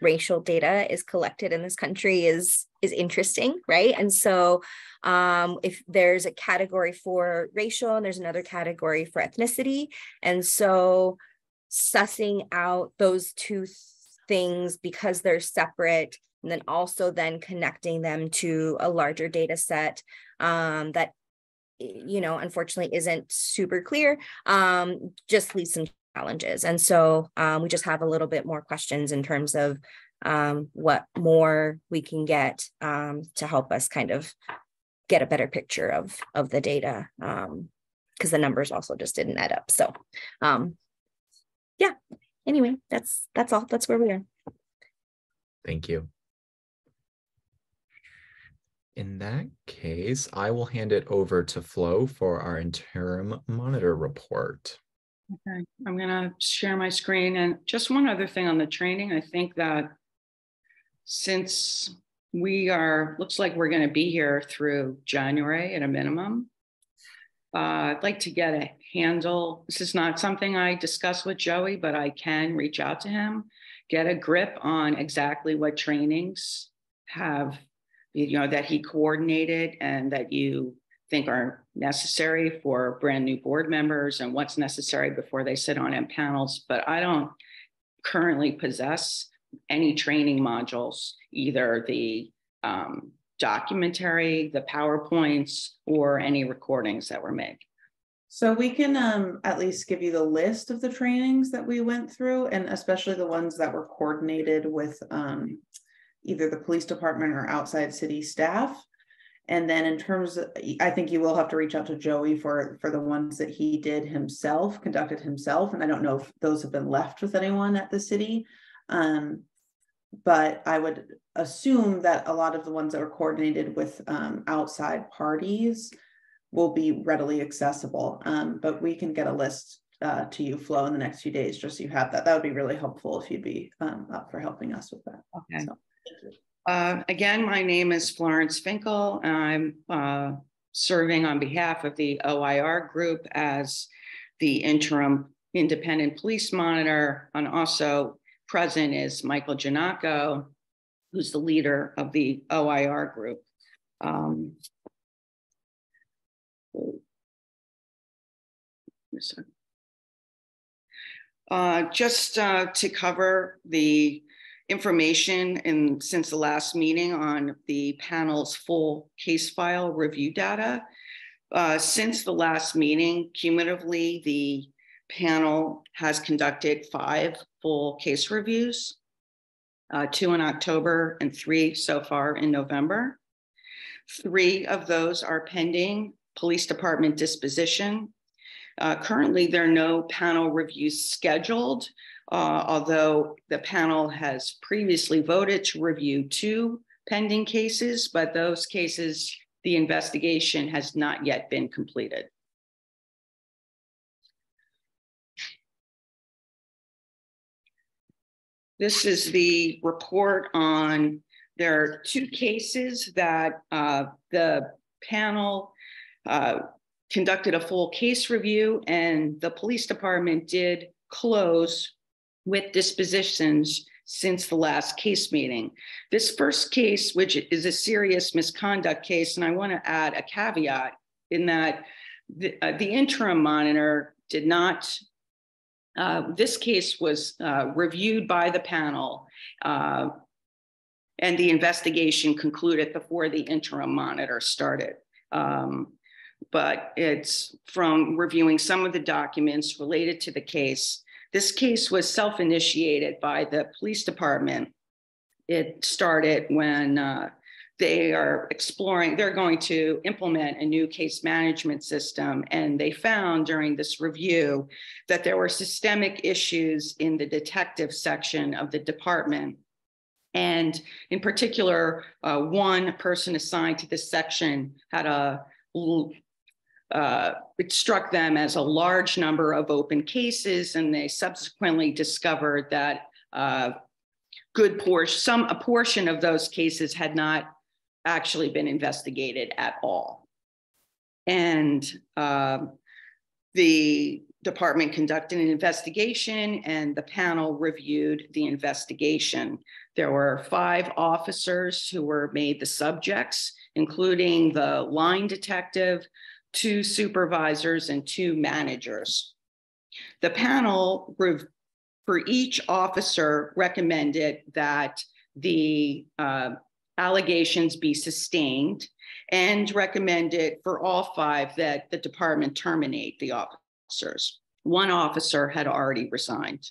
F: racial data is collected in this country is interesting, right? And so if there's a category for racial and there's another category for ethnicity, and so sussing out those two things because they're separate, and then also then connecting them to a larger data set that, you know, unfortunately isn't super clear, just leaves some challenges. And so we just have a little bit more questions in terms of what more we can get to help us kind of get a better picture of the data, because the numbers also just didn't add up. So yeah, anyway, that's all. That's where we are.
A: Thank you. In that case, I will hand it over to Flo for our interim monitor report.
C: Okay, I'm gonna share my screen. And just one other thing on the training. I think that since looks like we're gonna be here through January at a minimum, I'd like to get a handle. This is not something I discuss with Joey, but I can reach out to him, get a grip on exactly what trainings have, you know, that he coordinated and that you think are necessary for brand new board members, and what's necessary before they sit on panels. But I don't currently possess any training modules, either the documentary, the PowerPoints, or any recordings that were made.
D: So we can at least give you the list of the trainings that we went through, and especially the ones that were coordinated with either the police department or outside city staff. And then in terms of, I think you will have to reach out to Joey for the ones that he did himself, conducted himself. And I don't know if those have been left with anyone at the city. But I would assume that a lot of the ones that were coordinated with outside parties will be readily accessible. But we can get a list to you, Flo, in the next few days, just so you have that. That would be really helpful if you'd be up for helping us with that.
C: Okay.
D: So, thank you.
C: Again, my name is Florence Finkel, and I'm serving on behalf of the OIR group as the interim independent police monitor, and also present is Michael Giannacco, who's the leader of the OIR group. Just to cover the information since the last meeting on the panel's full case file review data. Since the last meeting, cumulatively, the panel has conducted 5 full case reviews, 2 in October and 3 so far in November. 3 of those are pending police department disposition. Currently, there are no panel reviews scheduled, although the panel has previously voted to review 2 pending cases, but those cases, the investigation has not yet been completed. This is the report on, there are 2 cases that the panel conducted a full case review, and the police department did close with dispositions since the last case meeting. This first case, which is a serious misconduct case, and I want to add a caveat in that the interim monitor did not, this case was reviewed by the panel, and the investigation concluded before the interim monitor started. But it's from reviewing some of the documents related to the case. This case was self-initiated by the police department. It started when they are exploring, they're going to implement a new case management system. And they found during this review that there were systemic issues in the detective section of the department. And in particular, one person assigned to this section had it struck them as a large number of open cases, and they subsequently discovered that a portion of those cases had not actually been investigated at all. And the department conducted an investigation, and the panel reviewed the investigation. There were 5 officers who were made the subjects, including the line detective, 2 supervisors, and 2 managers. The panel, for each officer, recommended that the allegations be sustained, and recommended for all 5 that the department terminate the officers. 1 officer had already resigned.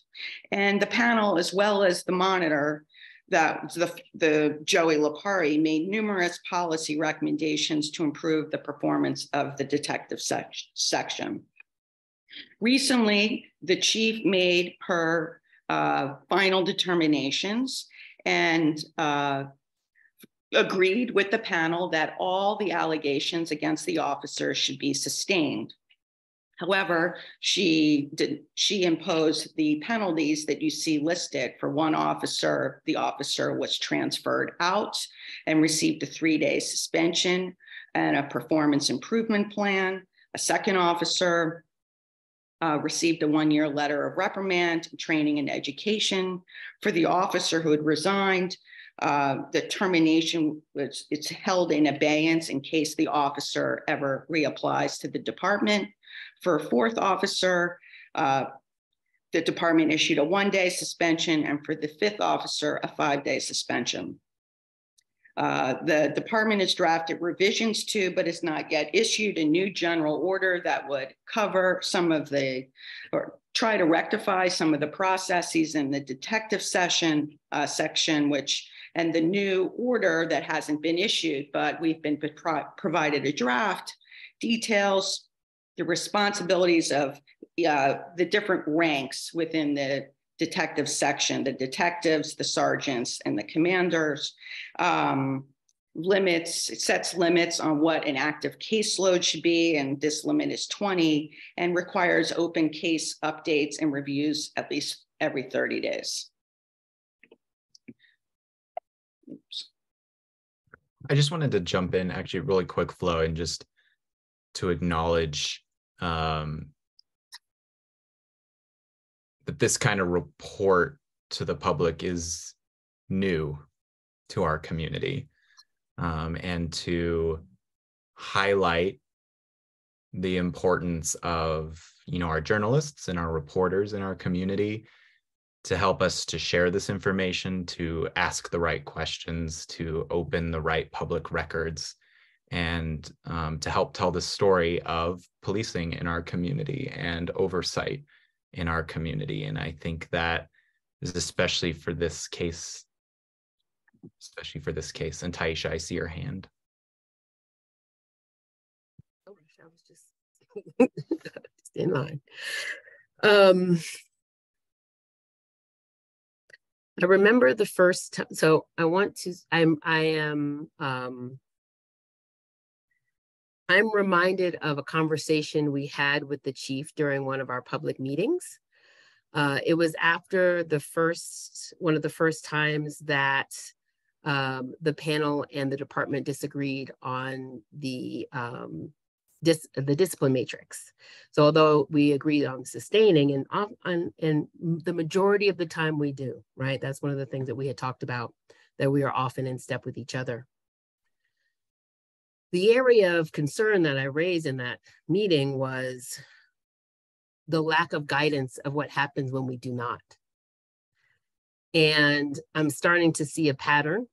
C: And the panel, as well as the monitor, that the Joey Lapari, made numerous policy recommendations to improve the performance of the detective section. Recently, the chief made her final determinations and agreed with the panel that all the allegations against the officer should be sustained. However, she imposed the penalties that you see listed. For 1 officer, the officer was transferred out and received a 3-day suspension and a performance improvement plan. A 2nd officer received a 1-year letter of reprimand, training, and education. For the officer who had resigned, the termination it's held in abeyance in case the officer ever reapplies to the department. For a 4th officer, the department issued a 1-day suspension, and for the 5th officer, a 5-day suspension. The department has drafted revisions to, but has not yet issued a new general order that would cover some of the, or try to rectify some of the processes in the detective section, and the new order that hasn't been issued, but we've been provided a draft, details the responsibilities of the different ranks within the detective section, the detectives, the sergeants, and the commanders. Limits, it sets limits on what an active caseload should be, and this limit is 20, and requires open case updates and reviews at least every 30 days. Oops.
A: I just wanted to jump in actually really quick, Flo, and just to acknowledge that this kind of report to the public is new to our community, and to highlight the importance of, our journalists and our reporters in our community to help us to share this information, to ask the right questions, to open the right public records, and to help tell the story of policing in our community and oversight in our community. And I think that is especially for this case. And Taisha, I see your hand.
E: Oh, I was just in line. I remember the first time, so I'm reminded of a conversation we had with the chief during one of our public meetings. It was after one of the first times that the panel and the department disagreed on the discipline matrix. So although we agreed on sustaining, and the majority of the time we do, right? That's one of the things that we had talked about, that we are often in step with each other. The area of concern that I raised in that meeting was the lack of guidance of what happens when we do not. And I'm starting to see a pattern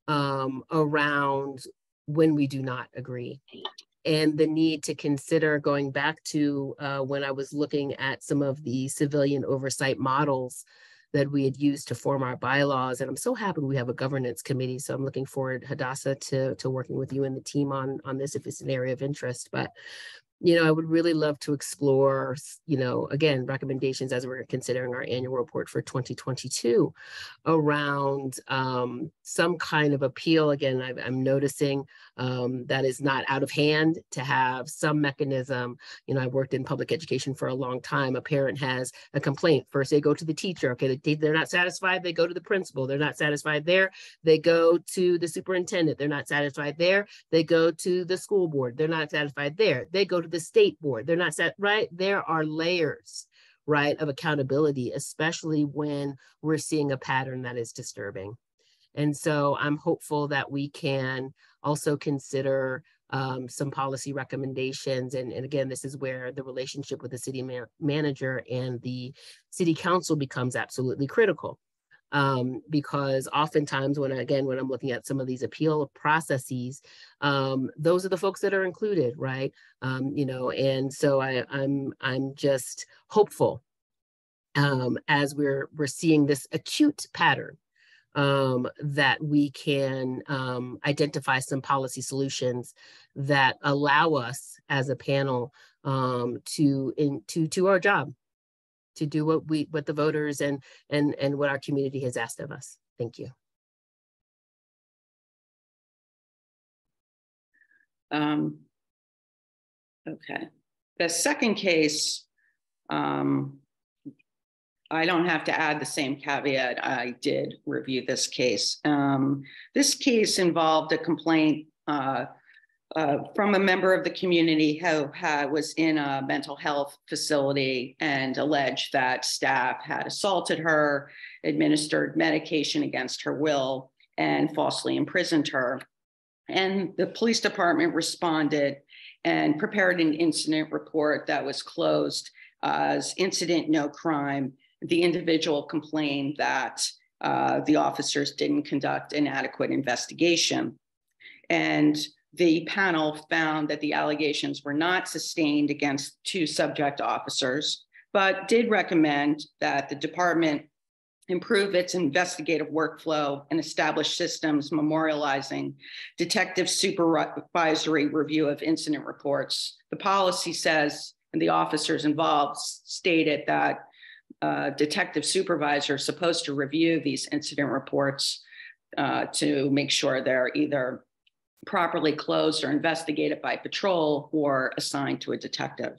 E: around when we do not agree, and the need to consider, going back to when I was looking at some of the civilian oversight models that we had used to form our bylaws. And I'm so happy we have a governance committee. So I'm looking forward, Hadassah, to working with you and the team on this if it's an area of interest. But I would really love to explore, again, recommendations as we're considering our annual report for 2022 around some kind of appeal. Again, I'm noticing that is not out of hand to have some mechanism. I've worked in public education for a long time. A parent has a complaint. First, they go to the teacher. Okay, they're not satisfied. They go to the principal. They're not satisfied there. They go to the superintendent. They're not satisfied there. They go to the school board. They're not satisfied there. They go to the state board. They're not set, right? There are layers, right, of accountability, especially when we're seeing a pattern that is disturbing. And so I'm hopeful that we can also consider some policy recommendations. And again, this is where the relationship with the city manager and the city council becomes absolutely critical. Because oftentimes when I'm looking at some of these appeal processes, those are the folks that are included, right? And so I'm just hopeful as we're seeing this acute pattern, that we can identify some policy solutions that allow us as a panel to our job, to do what the voters and what our community has asked of us. Thank you.
C: Okay. The second case, I don't have to add the same caveat. I did review this case. This case involved a complaint from a member of the community who was in a mental health facility and alleged that staff had assaulted her, administered medication against her will, and falsely imprisoned her. And the police department responded and prepared an incident report that was closed as incident no crime. The individual complained that the officers didn't conduct an adequate investigation. And the panel found that the allegations were not sustained against two subject officers, but did recommend that the department improve its investigative workflow and establish systems memorializing detective supervisory review of incident reports. The policy says, and the officers involved stated that detective supervisor is supposed to review these incident reports to make sure they're either properly closed or investigated by patrol or assigned to a detective.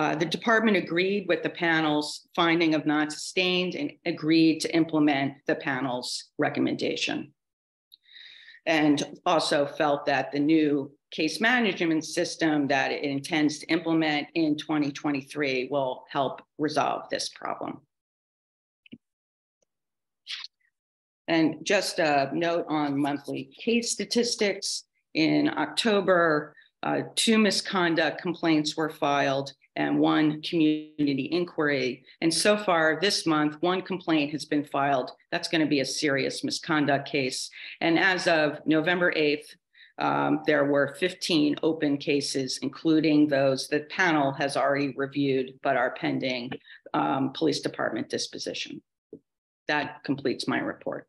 C: The department agreed with the panel's finding of not sustained and agreed to implement the panel's recommendation. And also felt that the new case management system that it intends to implement in 2023 will help resolve this problem. And just a note on monthly case statistics. In October, 2 misconduct complaints were filed and 1 community inquiry. And so far this month, 1 complaint has been filed. That's going to be a serious misconduct case. And as of November 8th, There were 15 open cases, including those that panel has already reviewed, but are pending police department disposition. That completes my report.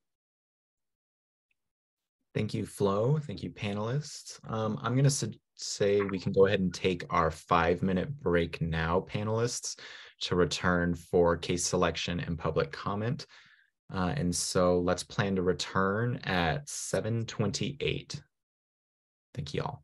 A: Thank you, Flo. Thank you, panelists. I'm going to say we can go ahead and take our 5-minute break now, panelists, to return for case selection and public comment. And so let's plan to return at 7:28. Thank you all.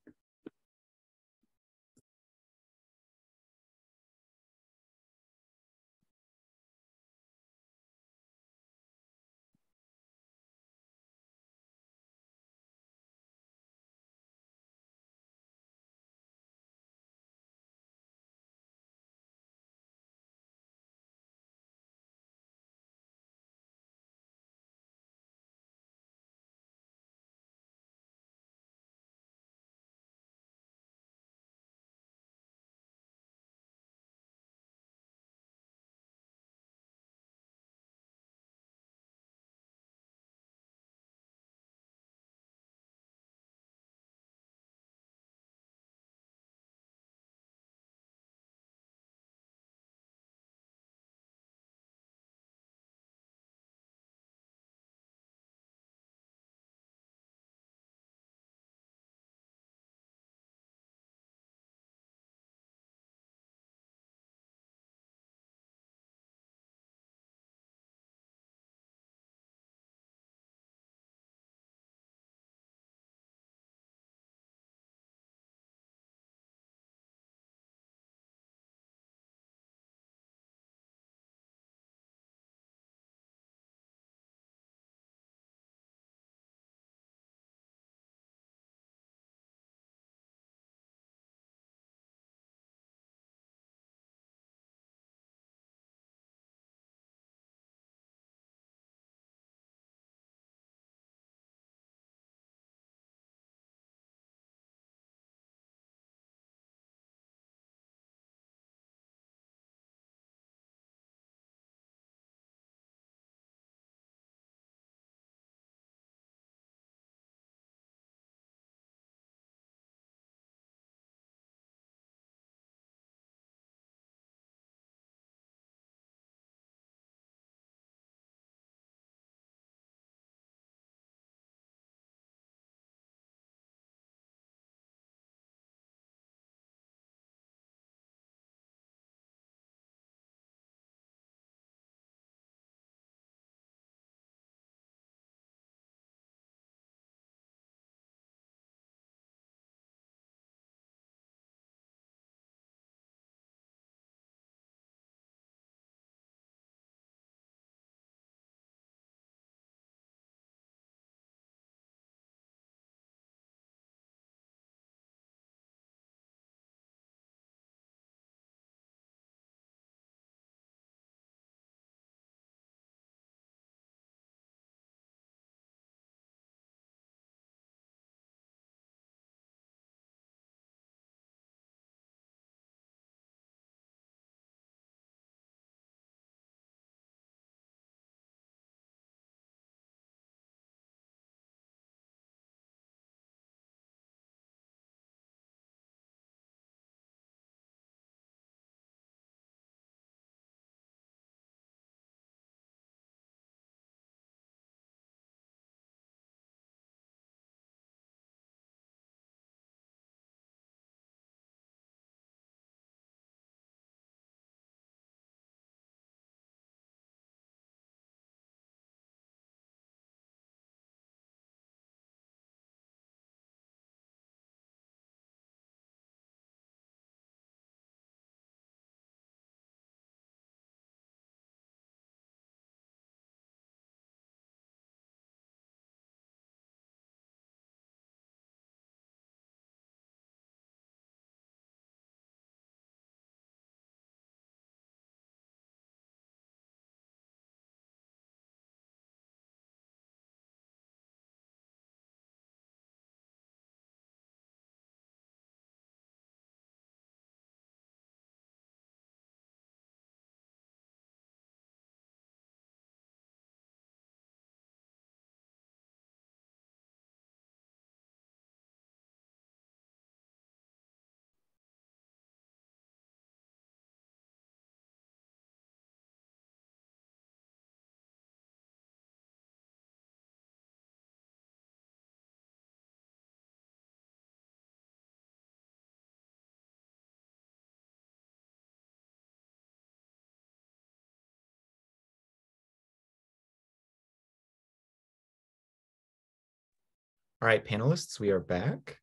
A: All right, panelists, we are back.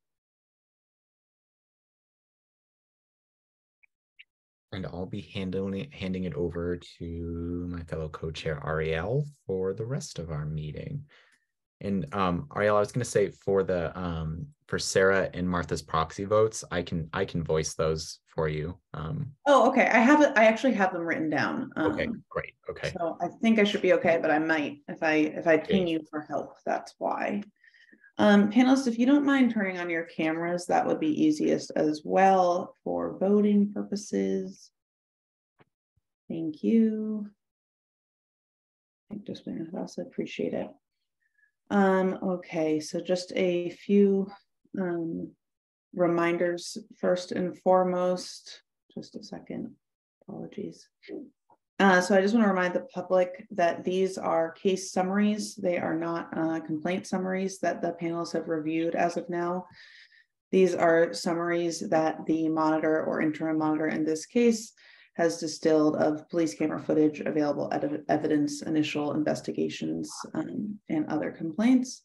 A: And I'll be handing it over to my fellow co-chair Ariel for the rest of our meeting. And Ariel, I was going to say for the for Sarah and Martha's proxy votes, I can voice those for you.
D: Oh, okay. I have it. I actually have them written down.
A: Okay, great. Okay.
D: So I think I should be okay, but I might if I ping you for help. That's why. Panelists, if you don't mind turning on your cameras, that would be easiest as well for voting purposes. Thank you. Thank you, I also appreciate it. Okay, so just a few reminders first and foremost. Just a second, apologies. So I just want to remind the public that these are case summaries. They are not complaint summaries that the panelists have reviewed as of now. These are summaries that the monitor or interim monitor in this case has distilled of police camera footage, available evidence, initial investigations, and other complaints.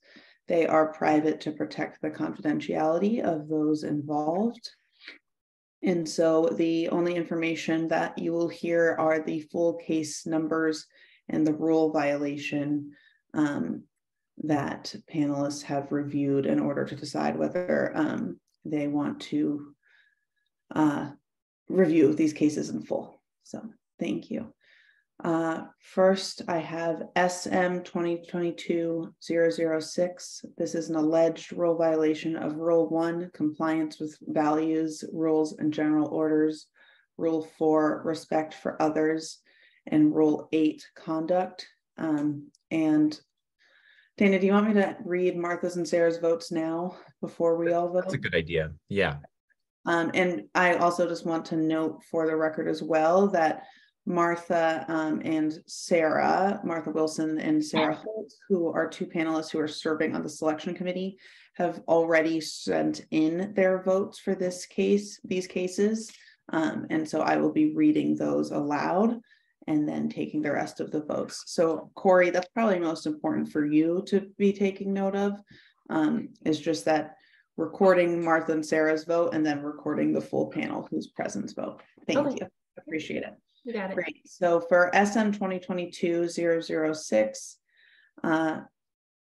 D: They are private to protect the confidentiality of those involved. And so the only information that you will hear are the full case numbers and the rule violation that panelists have reviewed in order to decide whether they want to review these cases in full. So thank you. First, I have SM 2022-006. This is an alleged rule violation of Rule 1, compliance with values, rules, and general orders, Rule 4, respect for others, and Rule 8, conduct. And Dana, do you want me to read Martha's and Sarah's votes now before we all vote?
A: That's a good idea. Yeah.
D: And I also just want to note for the record as well that Martha and Sarah, Martha Wilson and Sarah Holt, who are two panelists who are serving on the selection committee, have already sent in their votes for this case, these cases. And so I will be reading those aloud and then taking the rest of the votes. So Corey, that's probably most important for you to be taking note of, is just that recording Martha and Sarah's vote and then recording the full panel who's present's vote. Thank you. Appreciate it.
B: You got it.
D: Great. So for SM 2022-006,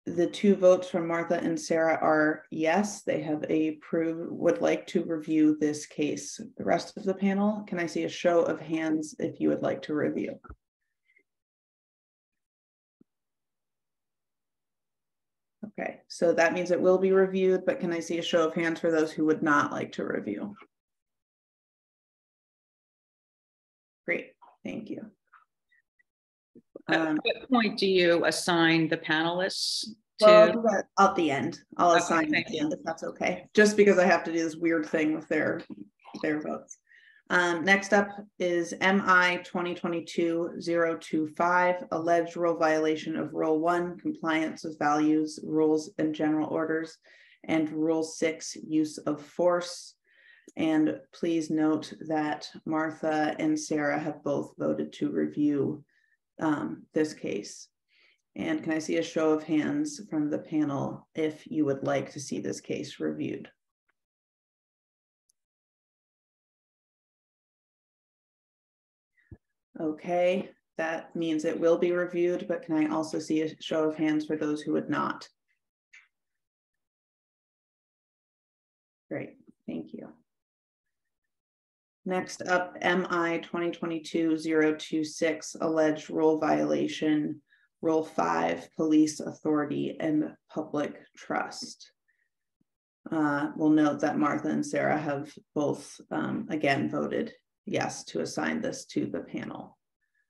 D: the two votes from Martha and Sarah are yes, they have would like to review this case. The rest of the panel, can I see a show of hands if you would like to review? Okay, so that means it will be reviewed, but can I see a show of hands for those who would not like to review? Great, thank you.
C: At what point do you assign the panelists to?
D: Well, I'll do that at the end. I'll assign
C: Okay,
D: at the end if that's okay. Just because I have to do this weird thing with their votes. Next up is MI 2022-025, alleged rule violation of Rule 1, compliance with values, rules, and general orders, and Rule 6, use of force. And please note that Martha and Sarah have both voted to review this case. And can I see a show of hands from the panel if you would like to see this case reviewed? Okay, that means it will be reviewed, but can I also see a show of hands for those who would not? Great, thank you. Next up, MI 2022-026, alleged rule violation, Rule 5, police authority and public trust. We'll note that Martha and Sarah have both, again, voted yes to assign this to the panel.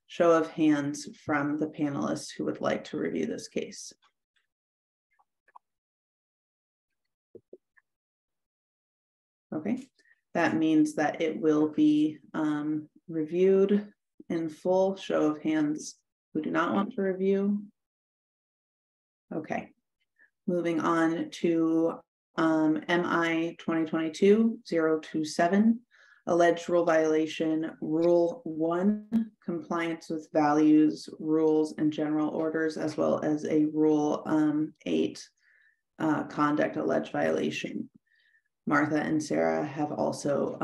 D: Show of hands from the panelists who would like to review this case. Okay. That means that it will be reviewed in full. Show of hands who do not want to review. Okay, moving on to MI 2022-027, alleged rule violation, Rule 1, compliance with values, rules, and general orders, as well as a Rule 8, conduct alleged violation. Martha and Sarah have also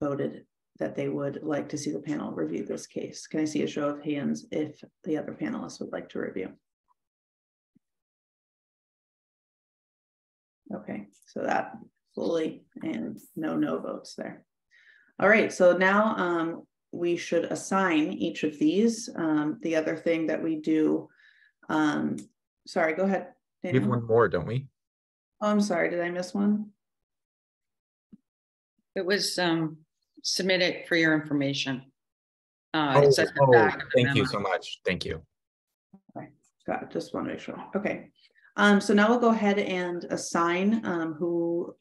D: voted that they would like to see the panel review this case. Can I see a show of hands if the other panelists would like to review? Okay, so that fully, and no votes there. All right, so now we should assign each of these. The other thing that we do, sorry, go ahead, Daniel.
A: We have one more, don't we?
D: Oh, I'm sorry, did I miss one?
C: It was submitted for your information. It says the back of the
A: thank you
C: memo.
A: so much. Thank you.
D: Okay, got it. Just want to make sure. Okay. So now we'll go ahead and assign who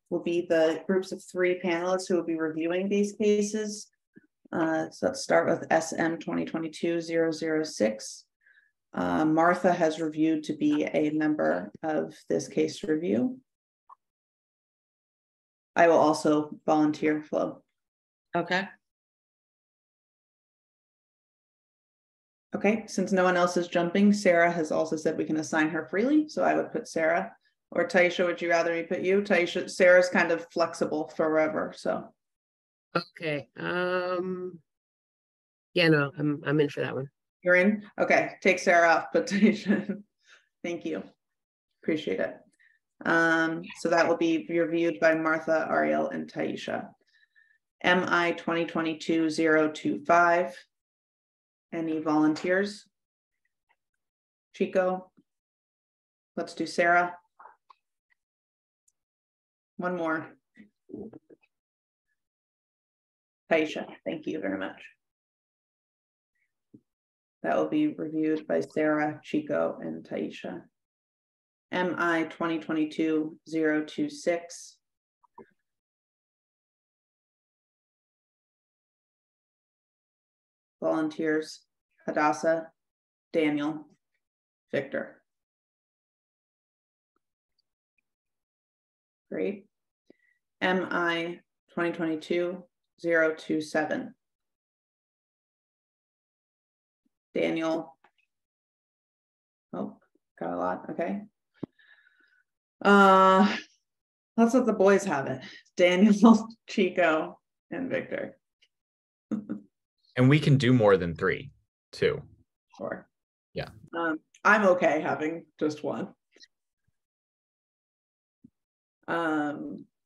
D: will be the groups of 3 panelists who will be reviewing these cases. So let's start with SM 2022-006. Martha has reviewed to be a member of this case review. I will also volunteer, Flo.
C: Okay.
D: Okay, since no one else is jumping, Sarah has also said we can assign her freely. So I would put Sarah, or Taisha, would you rather me put you? Taisha, Sarah's kind of flexible forever, so.
E: Okay. Yeah, no, I'm in for that one.
D: You're in? Okay, take Sarah off, put Taisha in. Thank you. Appreciate it. So that will be reviewed by Martha, Ariel, and Taisha. MI 2022-025. Any volunteers? Chico? Let's do Sarah. One more. Taisha, thank you very much. That will be reviewed by Sarah, Chico, and Taisha. MI 2022-026. Volunteers, Hadassah, Daniel, Victor. Great. MI 2022-027. Daniel. Oh, got a lot. Okay. Let's let the boys have it. Daniel, Chico, and Victor.
A: And we can do more than 3 too.
D: Sure.
A: Yeah.
D: I'm okay having just one.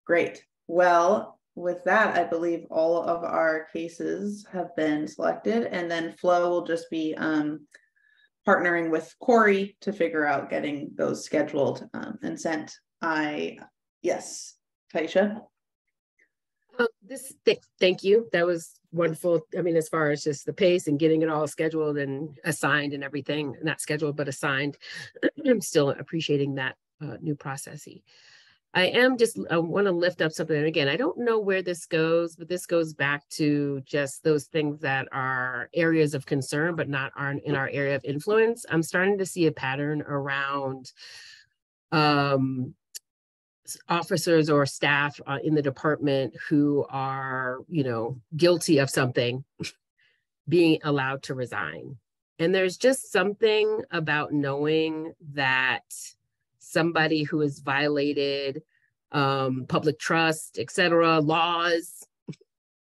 D: Great. Well, with that, I believe all of our cases have been selected, and then Flo will just be partnering with Corey to figure out getting those scheduled and sent. Yes, Taisha.
E: Thank you. That was wonderful. I mean, as far as just the pace and getting it all scheduled and assigned and everything, not scheduled, but assigned, I'm still appreciating that new processy. I want to lift up something. And again, I don't know where this goes, but this goes back to just those things that are areas of concern, but not aren't in our area of influence. I'm starting to see a pattern around officers or staff in the department who are, guilty of something being allowed to resign. And there's just something about knowing that somebody who has violated public trust, etc., laws,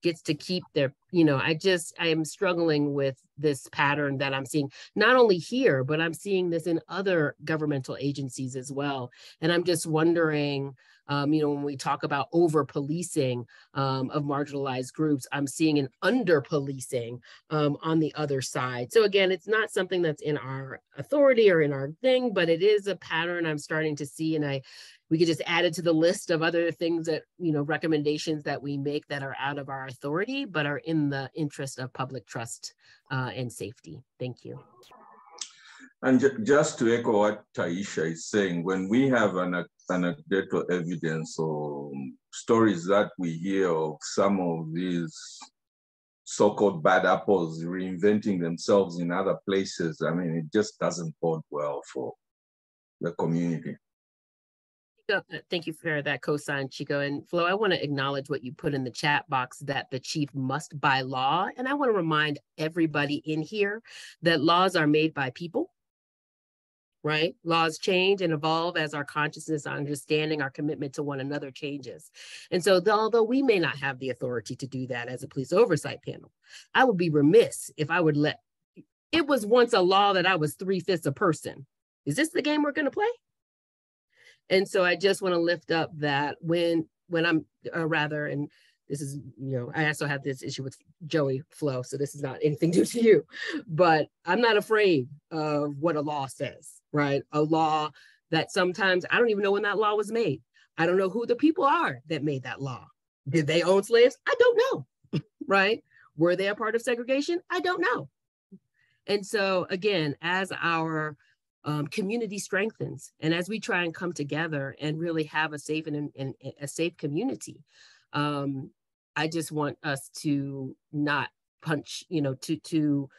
E: gets to keep their, I am struggling with this pattern that I'm seeing, not only here, but I'm seeing this in other governmental agencies as well. And I'm just wondering, when we talk about over-policing of marginalized groups, I'm seeing an under-policing on the other side. So again, it's not something that's in our authority or in our thing, but it is a pattern I'm starting to see. And we could just add it to the list of other things that, recommendations that we make that are out of our authority, but are in the interest of public trust and safety. Thank you.
G: And just to echo what Taisha is saying, when we have anecdotal evidence or stories that we hear of some of these so-called bad apples reinventing themselves in other places, I mean, it just doesn't bode well for the community.
E: Thank you for that cosign, Chico. And Flo, I want to acknowledge what you put in the chat box, that the chief must by law. And I want to remind everybody in here that laws are made by people, right? Laws change and evolve as our consciousness, our understanding, our commitment to one another changes. And so although we may not have the authority to do that as a police oversight panel, I would be remiss if I would let, it was once a law that I was 3/5 a person. Is this the game we're going to play? And so I just want to lift up that when I'm rather, and this is, I also have this issue with Joey Flo, so this is not anything due to you, but I'm not afraid of what a law says, right? A law that sometimes I don't even know when that law was made. I don't know who the people are that made that law. Did they own slaves? I don't know, right? Were they a part of segregation? I don't know. And so again, as our community strengthens, and as we try and come together and really have a safe and a safe community, I just want us to not punch, to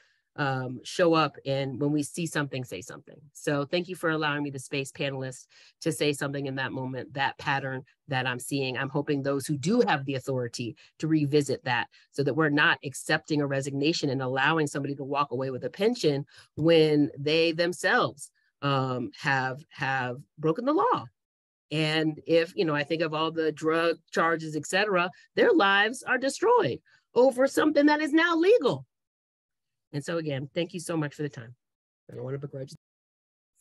E: show up, and when we see something, say something. So thank you for allowing me the space, panelists, to say something in that moment, that pattern that I'm seeing. I'm hoping those who do have the authority to revisit that, so that we're not accepting a resignation and allowing somebody to walk away with a pension when they themselves have broken the law. And if, I think of all the drug charges, et cetera, their lives are destroyed over something that is now legal. And so again, thank you so much for the time. I don't want to begrudge.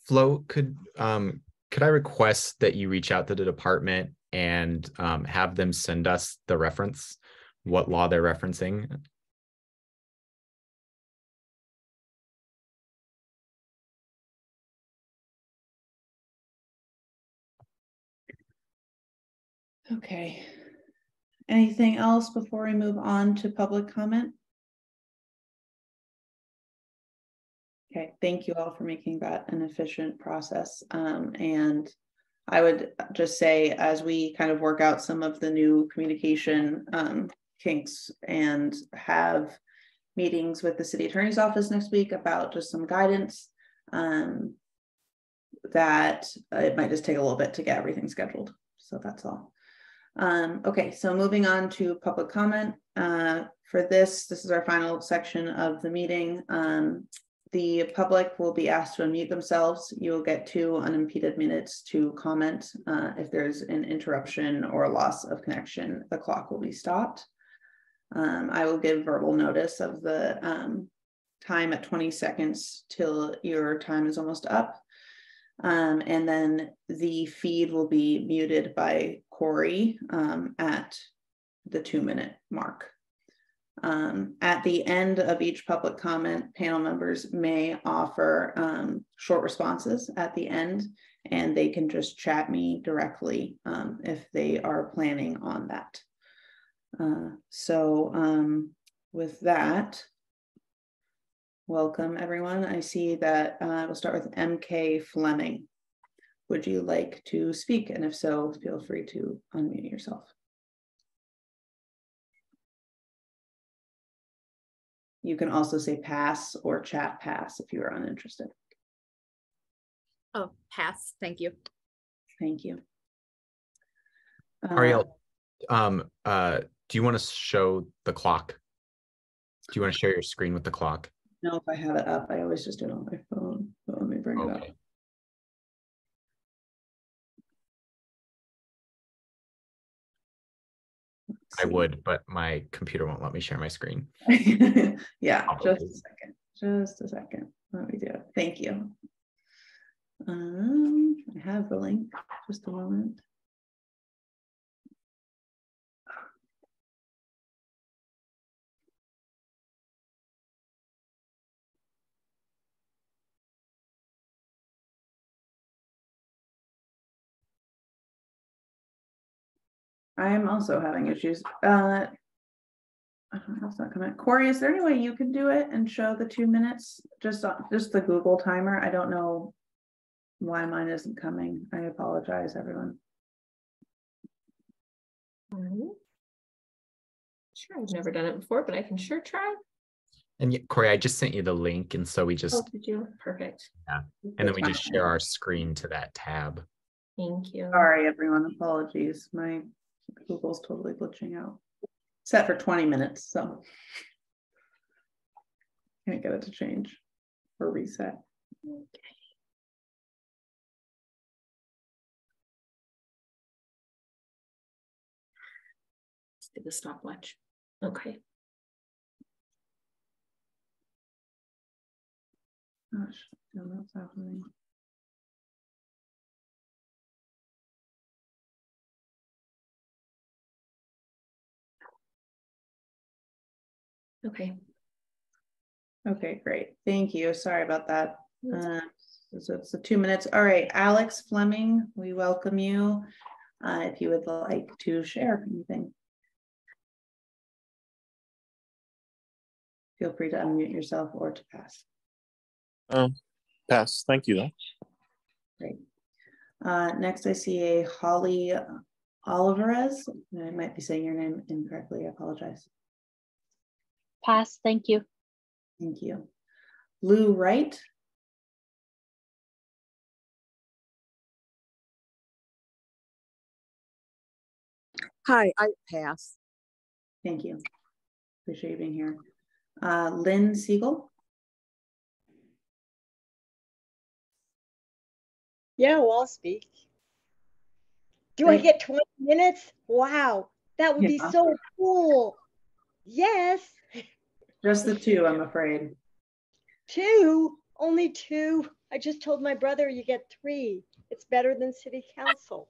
A: Flo, could I request that you reach out to the department and have them send us the reference, what law they're referencing?
D: Okay. Anything else before we move on to public comment? Okay, thank you all for making that an efficient process. And I would just say, as we kind of work out some of the new communication kinks and have meetings with the city attorney's office next week about just some guidance, that it might just take a little bit to get everything scheduled. So that's all. Okay, so moving on to public comment. For this is our final section of the meeting. The public will be asked to unmute themselves. You'll get 2 unimpeded minutes to comment. If there's an interruption or loss of connection, the clock will be stopped. I will give verbal notice of the time at 20 seconds till your time is almost up. And then the feed will be muted by Corey at the 2-minute mark. At the end of each public comment, panel members may offer short responses at the end, and they can just chat me directly if they are planning on that. With that, welcome everyone. I see that we'll start with MK Fleming. Would you like to speak? And if so, feel free to unmute yourself. You can also say pass or chat pass if you are uninterested.
I: Oh, pass. Thank you.
D: Thank you.
A: Ariel, do you want to show the clock? Do you want to share your screen with the clock?
D: No, if I have it up, I always just do it on my phone. But let me bring it up.
A: I would, but my computer won't let me share my screen.
D: Yeah, just a second. Just a second. Let me do it. Thank you. I have the link. Just a moment. I am also having issues. I don't know if that coming. Corey, is there any way you can do it and show the 2 minutes? Just the Google timer. I don't know why mine isn't coming. I apologize, everyone.
B: Sure, I've never done it before, but I can sure try.
A: And yet, Corey, I just sent you the link, and so we just.
B: Oh, did you? Perfect.
A: Yeah, and then we just share our screen to that tab.
B: Thank you.
D: Sorry, everyone. Apologies. My Google's totally glitching out. Set for 20 minutes, so can't get it to change or reset.
B: Okay. Do the stopwatch. Okay.
D: Gosh, I don't know what's happening.
B: Okay.
D: Okay, great. Thank you. Sorry about that. So it's the 2 minutes. All right, Alex Fleming, we welcome you. If you would like to share anything. Feel free to unmute yourself or to pass.
I: Pass. Thank you, though.
D: Great. Next, I see a Holly Olivarez. I might be saying your name incorrectly. I apologize.
J: Pass. Thank you.
D: Thank you. Lou Wright.
K: Hi, I pass.
D: Thank you. Appreciate you being here. Lynn Siegel.
L: Yeah, well, I'll speak. Do I get 20 minutes? Wow, that would be so cool. Yes.
D: Just the 2, I'm afraid.
L: 2? Only 2? I just told my brother you get 3. It's better than city council.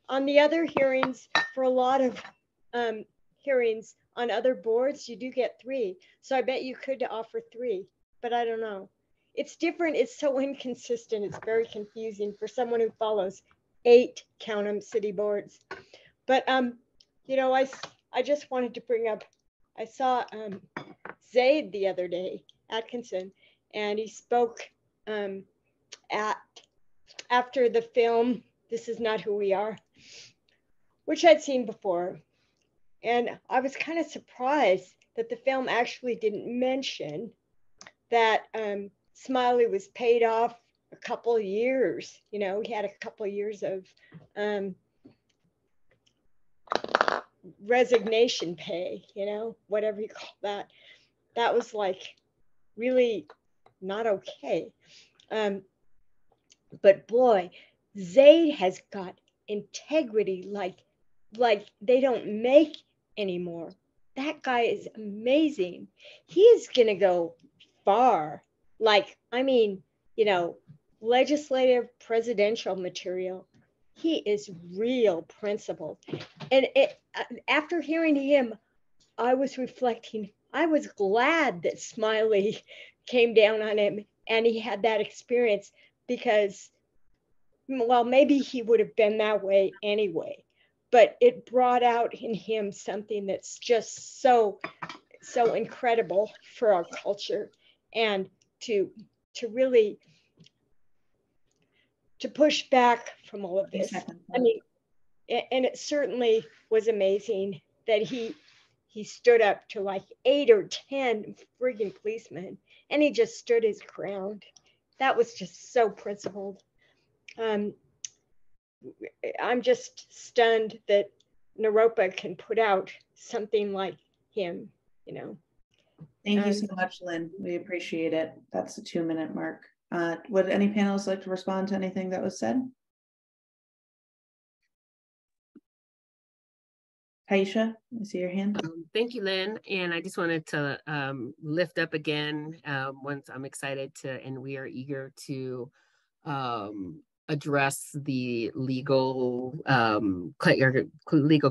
L: On the other hearings, for a lot of hearings on other boards, you do get 3. So I bet you could offer 3, but I don't know. It's different. It's so inconsistent. It's very confusing for someone who follows 8, count 'em, city boards. But you know, I just wanted to bring up, I saw Zaid the other day, Atkinson, and he spoke after the film This Is Not Who We Are, which I'd seen before. And I was kind of surprised that the film actually didn't mention that Smiley was paid off a couple of years. You know, he had a couple of years of resignation pay, you know, whatever you call that. That was like really not okay. But boy, Zaid has got integrity like they don't make anymore. That guy is amazing. He is gonna go far. Like, I mean, you know, legislative presidential material. He is real principled. And after hearing him, I was reflecting, I was glad that Smiley came down on him and he had that experience, because, well, maybe he would have been that way anyway, but it brought out in him something that's just so incredible for our culture, and to really to push back from all of this. I mean, and it certainly was amazing that he stood up to like 8 or 10 friggin' policemen, and he just stood his ground. That was just so principled. I'm just stunned that Naropa can put out something like him, you know.
D: Thank you so much, Lynn. We appreciate it. That's the 2-minute mark. Would any panelists like to respond to anything that was said? Taisha, I see your hand.
E: Thank you, Lynn. And I just wanted to lift up again, once I'm excited to, and we are eager to address the legal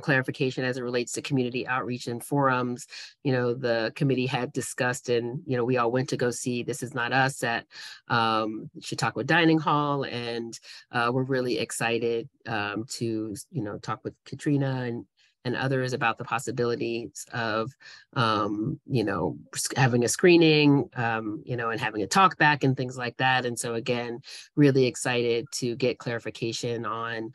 E: clarification as it relates to community outreach and forums. You know, the committee had discussed, and, you know, we all went to go see This Is Not Us at Chautauqua Dining Hall, and we're really excited to, you know, talk with Katrina and others about the possibilities of, you know, having a screening, you know, and having a talk back and things like that. And so again, really excited to get clarification on,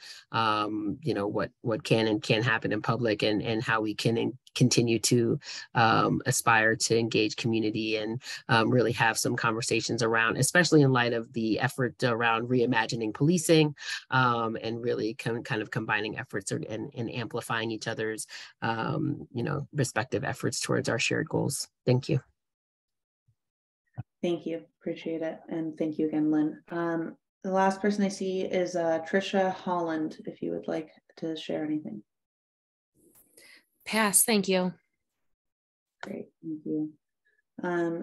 E: you know, what can and can't happen in public, and how we can continue to aspire to engage community and really have some conversations around, especially in light of the effort around reimagining policing, and really kind of combining efforts and amplifying each other's, you know, respective efforts towards our shared goals. Thank you.
D: Thank you. Appreciate it. And thank you again, Lynn. The last person I see is Trisha Holland, if you would like to share anything.
I: Pass, thank you.
D: Great, thank you.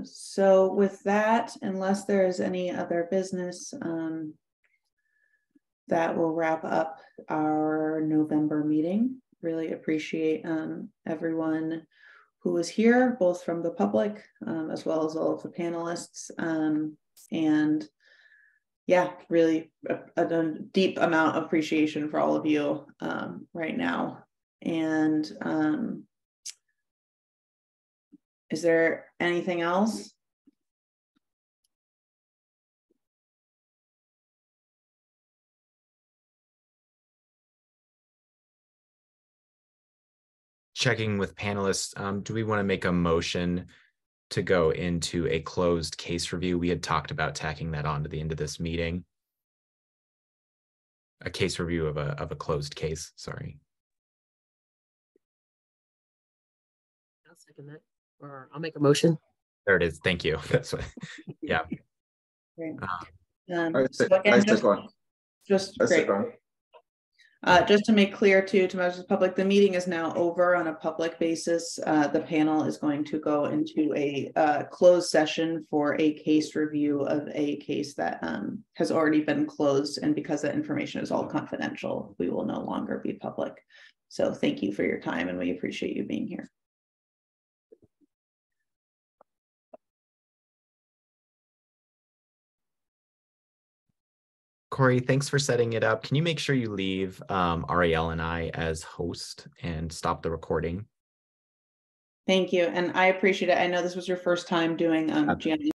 D: So with that, unless there is any other business, that will wrap up our November meeting. Really appreciate everyone who was here, both from the public as well as all of the panelists. And yeah, really a deep amount of appreciation for all of you right now. And is there anything else?
A: Checking with panelists, do we want to make a motion to go into a closed case review? We had talked about tacking that on to the end of this meeting. A case review of a closed case, sorry.
E: I'll second that, or I'll make a motion.
A: There it is, thank you. That's what, yeah.
D: Great. Just to make clear to members of the public, the meeting is now over on a public basis. The panel is going to go into a closed session for a case review of a case that has already been closed, and because that information is all confidential, we will no longer be public. So thank you for your time, and we appreciate you being here.
A: Corey, thanks for setting it up. Can you make sure you leave Ariel and I as host and stop the recording?
D: Thank you, and I appreciate it. I know this was your first time doing